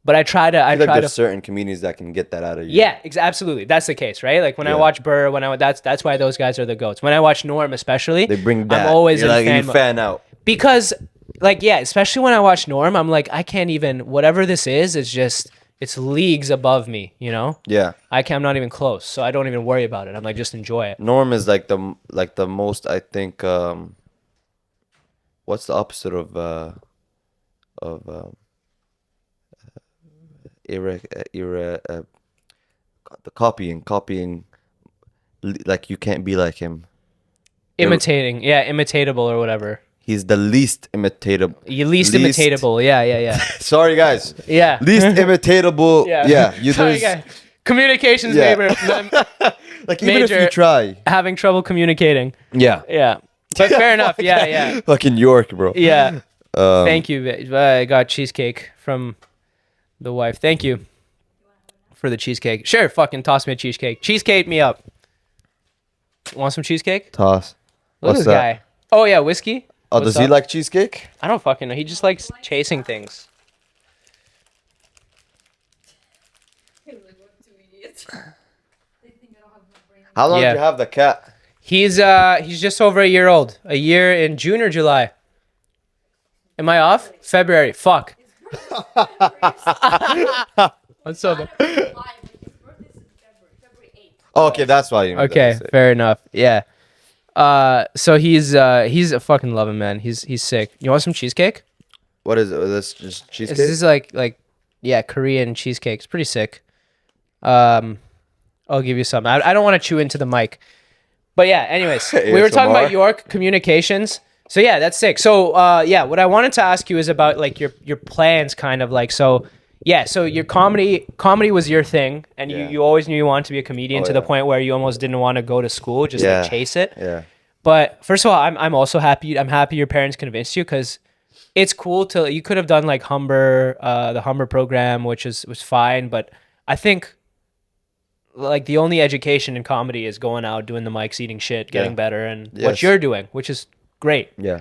But I try to. There's certain comedians that can get that out of you. Yeah, absolutely. That's the case, right? Like when I watch Burr, that's why those guys are the goats. When I watch Norm, especially, they bring that. I'm always You're in like, fan you fan out. Because, like, yeah, especially when I watch Norm, I'm like, I can't even, whatever this is, it's leagues above me, you know? Yeah. I'm not even close, so I don't even worry about it. I'm like, just enjoy it. Norm is like the most, I think, what's the opposite of the copying, like you can't be like him. Imitating, yeah, imitatable or whatever. He's the least imitatable. Imitatable, yeah. Sorry, guys. Yeah. Least imitatable. Yeah. Sorry, guys. Communications Yeah. major. Like even if you try. Having trouble communicating. Yeah. Yeah. But fair enough. Yeah. Fucking York, bro. Yeah. Thank you. I got cheesecake from the wife. Thank you for the cheesecake. Sure, fucking toss me a cheesecake. Cheesecake me up. Want some cheesecake? Toss. Look at this guy. Oh, yeah, whiskey? Oh, does he like cheesecake? I don't fucking know. He just likes chasing things. How long Yeah. do you have the cat? He's just over a year old. A year in June or July. Am I off? February. Fuck. What's up? Oh, okay, that's why you. Okay, fair enough. Yeah. So he's a fucking loving man. He's sick. You want some cheesecake? What is it? This just cheesecake? This is like yeah, Korean cheesecake. It's pretty sick. I'll give you some. I don't want to chew into the mic. But yeah, anyways, we were talking about York communications. So yeah, that's sick. So yeah, what I wanted to ask you is about like your plans, kind of like, so yeah, so your comedy was your thing, and you always knew you wanted to be a comedian to the point where you almost didn't want to go to school, just like chase it. Yeah. But first of all, I'm also happy. I'm happy your parents convinced you, because it's cool to, you could have done like the Humber program, which was fine, but I think like the only education in comedy is going out, doing the mics, eating shit, getting better, and what you're doing, which is great. Yeah.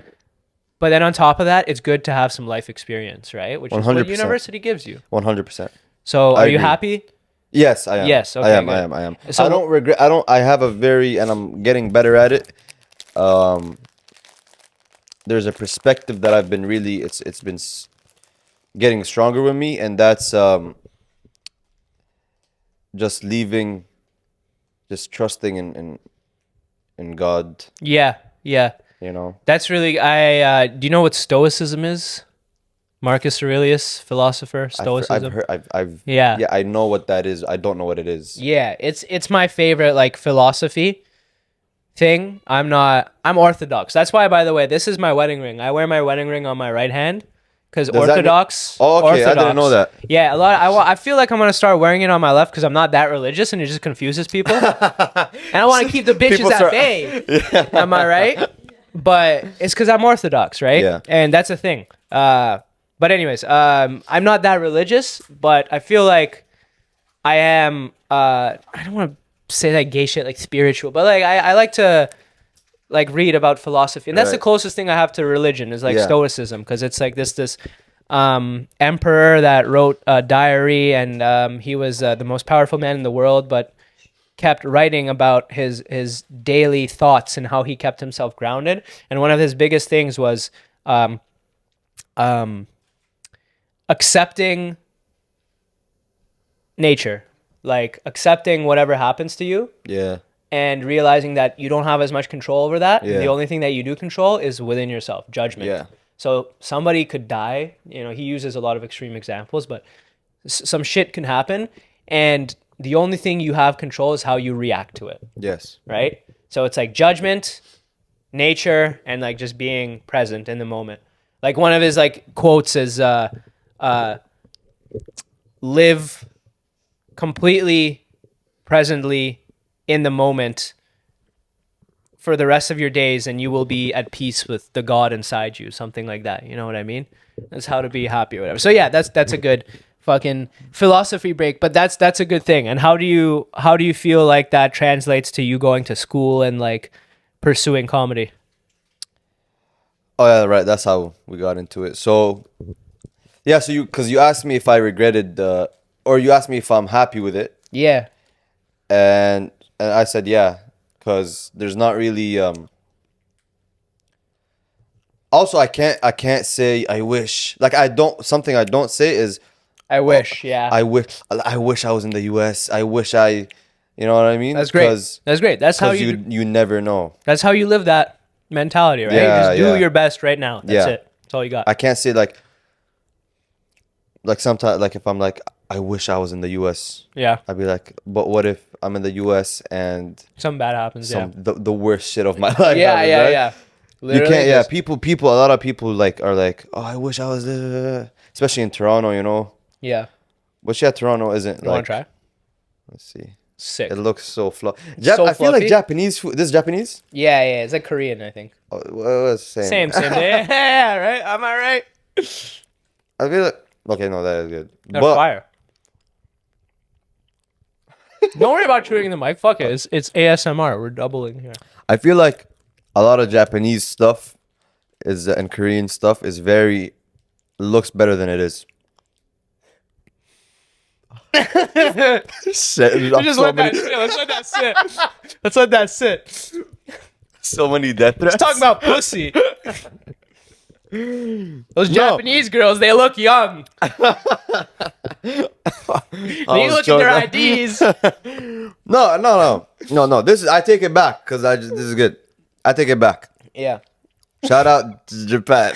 But then on top of that, it's good to have some life experience, right? Which 100%. Is what university gives you. 100%. So are you happy? Yes, I am. Yes, okay, I am. So I don't regret. I have a very, and I'm getting better at it. There's a perspective that I've been really, it's been getting stronger with me, and that's just leaving, just trusting in God. Yeah. You know, that's really, do you know what stoicism is? Marcus Aurelius, philosopher, stoicism. Yeah, I know what that is. I don't know what it is. Yeah, it's my favorite like philosophy thing. I'm Orthodox. That's why, by the way, this is my wedding ring. I wear my wedding ring on my right hand because Orthodox. Oh, okay, Orthodox. I didn't know that. Yeah, I feel like I'm gonna start wearing it on my left because I'm not that religious, and it just confuses people. And I want to keep the bitches at bay. Yeah. Am I right? But it's because I'm Orthodox, right? Yeah. And that's a thing. But anyways, I'm not that religious, but I feel like I am. I don't want to say that gay shit like spiritual, but like I like to like read about philosophy, and that's the closest thing I have to religion is like stoicism, because it's like this emperor that wrote a diary, and he was the most powerful man in the world, but kept writing about his daily thoughts and how he kept himself grounded. And one of his biggest things was accepting nature, like accepting whatever happens to you. Yeah. And realizing that you don't have as much control over that. Yeah. The only thing that you do control is within yourself, judgment. Yeah. So somebody could die. You know, he uses a lot of extreme examples, but some shit can happen, and the only thing you have control is how you react to it. Yes. Right? So it's like judgment, nature, and like just being present in the moment. Like one of his like quotes is live completely presently in the moment for the rest of your days, and you will be at peace with the God inside you, something like that. You know what I mean? That's how to be happy or whatever. So yeah, that's a good fucking philosophy break, but that's a good thing. And how do you feel like that translates to you going to school and like pursuing comedy? Oh yeah, right. That's how we got into it. So yeah, so because you asked me if I regretted, or you asked me if I'm happy with it. Yeah. And I said yeah, because there's not really Also, I can't say I wish. Like something I don't say is I wish. Yeah. I wish I was in the US. I wish I, you know what I mean? That's great. That's great. That's how you never know. That's how you live that mentality, right? Yeah, just do your best right now. That's it. That's all you got. I can't say like sometimes, like if I'm like, I wish I was in the US. Yeah. I'd be like, but what if I'm in the US and something bad happens? The worst shit of my life. Yeah, happens, yeah, right? yeah. Literally you can't. Yeah, people. A lot of people are like, oh, I wish I was there. Especially in Toronto, you know. Yeah. But yeah, Toronto isn't. You want to try? Let's see. Sick. It looks so fluffy. I feel like Japanese food. This is Japanese? Yeah, yeah. It's like Korean, I think. Oh, well, same. Same. Yeah, right? Am I right? I feel like... Okay, no, that is good. That's fire. Don't worry about chewing the mic. Fuck it. It's ASMR. We're doubling here. I feel like a lot of Japanese stuff and Korean stuff is looks better than it is. Just let that sit. Let's let that sit. So many death threats. Let's talk about pussy. Those Japanese girls, they look young. You look at their IDs. No. I take it back because this is good. I take it back. Yeah. Shout out to Japan.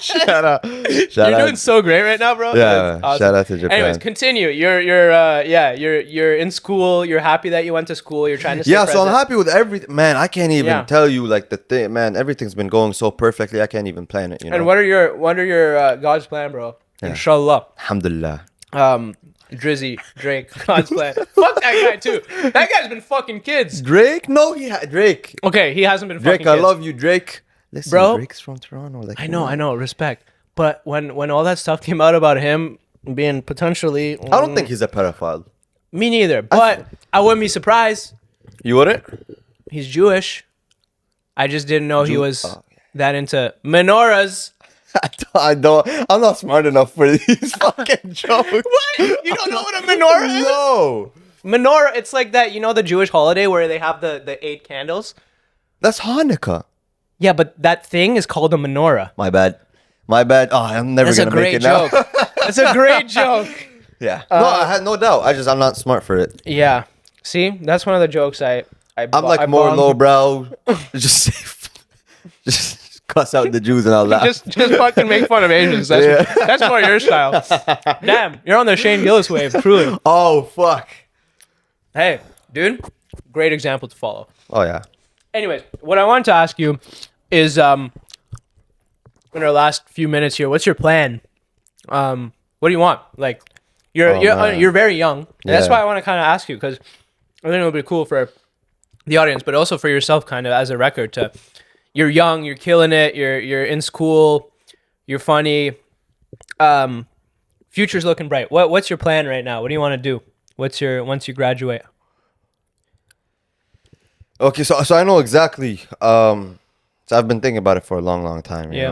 Shout out. You're doing so great right now, bro. Yeah. Awesome. Shout out to Japan. Anyways, continue. You're in school. You're happy that you went to school. You're trying to stay present. So I'm happy with everything. Man, I can't even tell you like the thing. Man, everything's been going so perfectly. I can't even plan it. You know. And what are your God's plan, bro? Yeah. Inshallah. Alhamdulillah. Drizzy, Drake, God's plan. Fuck that guy too. That guy's been fucking kids. Drake? No, Drake. Okay, he hasn't been Drake, fucking kids. I love you, Drake. Listen, bro, Drake's from Toronto. Like, I know, respect. But when all that stuff came out about him being potentially... I don't think he's a pedophile. Me neither, but I wouldn't be surprised. You wouldn't? He's Jewish. I just didn't know he was that into menorahs. I'm not smart enough for these fucking jokes. What? You don't know what a menorah is? No. Menorah, it's like that, the Jewish holiday where they have the 8 candles? That's Hanukkah. Yeah, but that thing is called a menorah. My bad. Oh, I'm never going to make it now. That's a great joke. Yeah. No, I had no doubt. I'm not smart for it. Yeah. See? That's one of the jokes I'm like more lowbrow. Just cuss out the Jews and I'll laugh. Just fucking make fun of Asians. That's more your style. Damn, you're on the Shane Gillis wave, truly. Oh, fuck. Hey, dude. Great example to follow. Oh, yeah. Anyways, what I wanted to ask you is, in our last few minutes here, what's your plan? What do you want? Like, you're very young. And that's why I want to kind of ask you, because I think it'll be cool for the audience, but also for yourself, kind of as a record. You're young, you're killing it, you're in school, you're funny. Future's looking bright. What's your plan right now? What do you want to do? Once you graduate? Okay, so I know exactly. So I've been thinking about it for a long, long time. You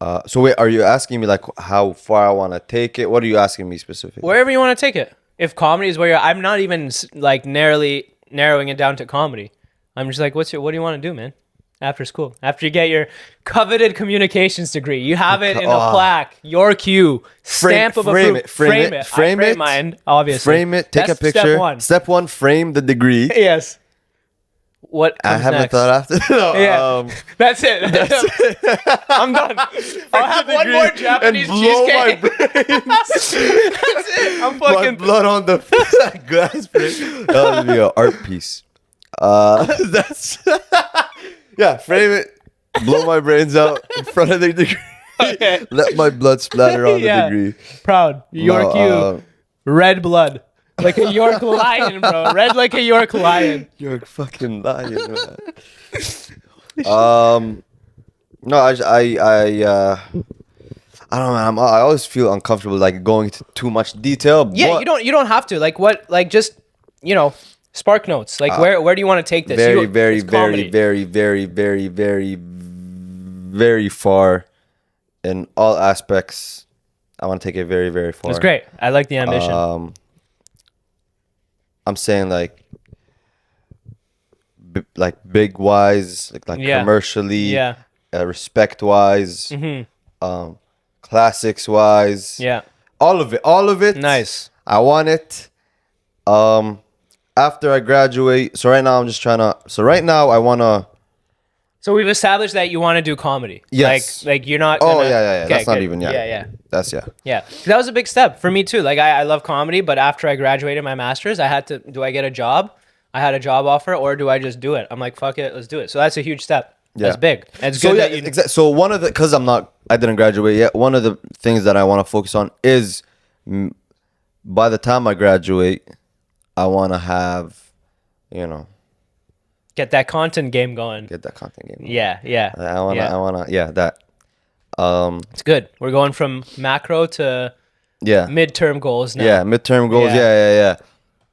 know. So wait, are you asking me like how far I want to take it? What are you asking me specifically? Wherever you want to take it. If comedy is where I'm not even like narrowly narrowing it down to comedy. I'm just like, what do you want to do, man? After school, after you get your coveted communications degree, you have it in a plaque, your cue, stamp of approval. Frame it. Frame mine, obviously. Frame it. Take a picture. Step one, frame the degree. Yes. What comes I haven't next? thought after. No, yeah, that's it. I'm done. I'll have one more Japanese cheesecake. That's it. I'm fucking blood on the glass plate. That would be an art piece. That's yeah. Frame it. Blow my brains out in front of the degree. Okay. Let my blood splatter on the degree. Proud. York red blood. Like a York lion, bro. Red like a York lion. York fucking lion, man. No, I don't know, man. I always feel uncomfortable like going into too much detail. Yeah, you don't have to. Like what? Like just spark notes. Like where do you want to take this? Very far in all aspects. I want to take it very, very far. That's great. I like the ambition. I'm saying like big wise, like commercially. Yeah. respect wise, classics wise. Yeah. All of it. Nice. I want it. After I graduate, so right now I'm just trying to. So right now I want to. So we've established that you want to do comedy. Yes. Like you're not. Oh gonna, yeah. Okay, That's not good. even yeah. Yeah. That's yeah. Yeah. That was a big step for me too. Like I love comedy, but after I graduated my master's, I had to. Do I get a job? I had a job offer, or do I just do it? I'm like, fuck it, let's do it. So that's a huge step. Yeah. That's big. It's So good yeah, that you. exactly. So one of the because I didn't graduate yet. One of the things that I want to focus on is by the time I graduate, I want to have, Get that content game going. get that content game. Yeah. I wanna, that. It's good. We're going from macro to Yeah. midterm goals now. Yeah, midterm goals. Yeah. Yeah.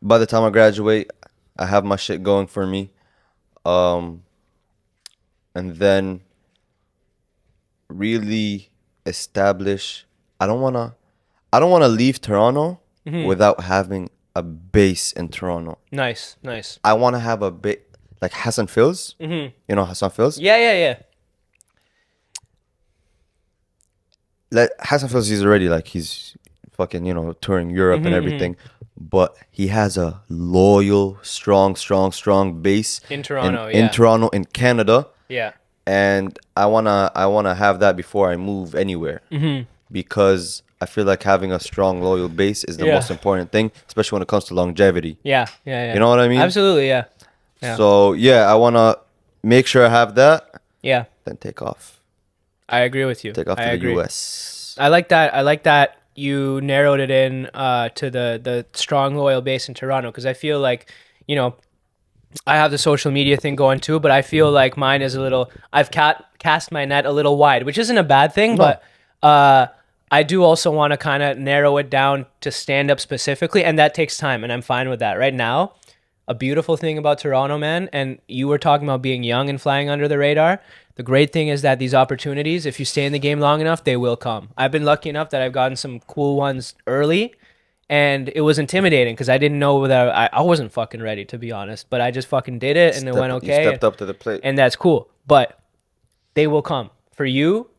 By the time I graduate, I have my shit going for me. And then really establish. I don't wanna leave Toronto without having a base in Toronto. Nice. I wanna have a bit like Hassan Fils. You know Hassan Fils? Yeah. Like Hassan Fils, he's already like he's fucking touring Europe and everything, but he has a loyal, strong base In Toronto, in Toronto, in Canada, Yeah. and I wanna have that before I move anywhere, because I feel like having a strong, loyal base is the Yeah. most important thing, especially when it comes to longevity. Yeah. You know what I mean? Absolutely. Yeah. So I wanna make sure I have that, Yeah. then take off I agree with you. to the agree. US. I like that you narrowed it in to the strong loyal base in Toronto, because I feel like I have the social media thing going too, but I feel like mine is a little. I've cast my net a little wide, which isn't a bad thing, but I do also want to kind of narrow it down to stand up specifically, and that takes time, and I'm fine with that. Right now, a beautiful thing about Toronto, man, and you were talking about being young and flying under the radar. The great thing is that these opportunities, if you stay in the game long enough, they will come. I've been lucky enough that I've gotten some cool ones early, and it was intimidating because I didn't know that I wasn't fucking ready, to be honest, but I just fucking did it, and it went okay. You stepped up to the plate. And that's cool, but they will come for you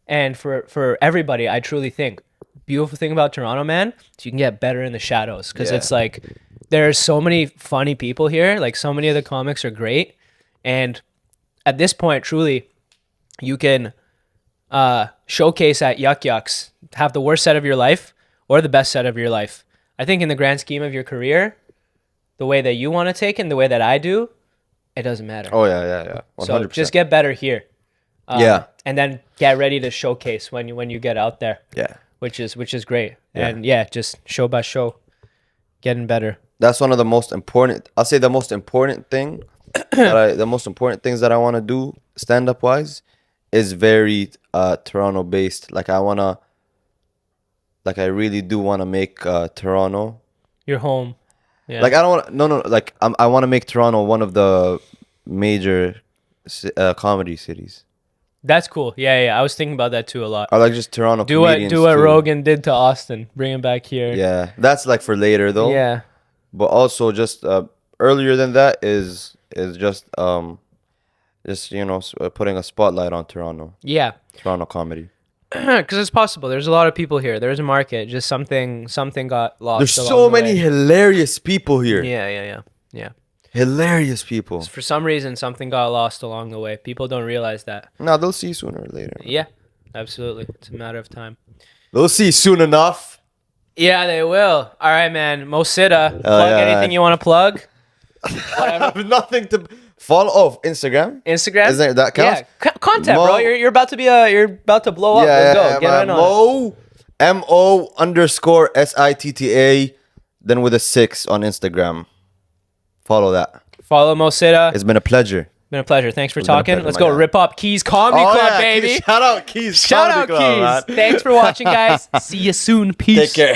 and for everybody. I truly think beautiful thing about Toronto, man, is you can get better in the shadows, because it's like there's so many funny people here. Like so many of the comics are great, and at this point, truly, you can showcase at Yuck Yucks, have the worst set of your life or the best set of your life. I think in the grand scheme of your career, the way that you want to take and the way that I do, it doesn't matter. Oh yeah. 100%. So just get better here. Yeah. And then get ready to showcase when you get out there. Yeah. Which is great. Yeah. And just show by show, getting better. That's one of the most important. I'll say the most important thing the most important things that I want to do stand up wise is very Toronto based. Like I really do want to make Toronto Your home. Yeah. like I don't want no like I want to make Toronto one of the major comedy cities. That's cool. Yeah. I was thinking about that too a lot. Or like just Toronto comedians Do what too. Rogan did to Austin. Bring him back here. Yeah, that's like for later though. Yeah. But also just earlier than that is just putting a spotlight on Toronto. Yeah. Toronto comedy. Because it's possible. There's a lot of people here. There's a market. Just something got lost. There's along so the many way. hilarious people here. Yeah. Hilarious people. For some reason, something got lost along the way. People don't realize that. No, they'll see sooner or later. Yeah, absolutely. It's a matter of time. They'll see soon enough. Yeah, they will. All right, man. Mo Sitta, plug yeah. anything you want to plug. I have nothing to follow. Oh, Instagram. Instagram. Is that counts? Yeah, content, Mo- bro. You're about to you're about to blow up. Let's go. Get in on it. Mo_SITTA, then with a 6 on Instagram. Follow that. Follow Mo Sitta. It's been a pleasure. Been a pleasure. Thanks for It's been a talking. pleasure, Let's my go guy. rip up Keys Comedy Club, baby. Shout out Keys. Shout out Comedy Club, Keys. man. Thanks for watching, guys. See you soon. Peace. Take care.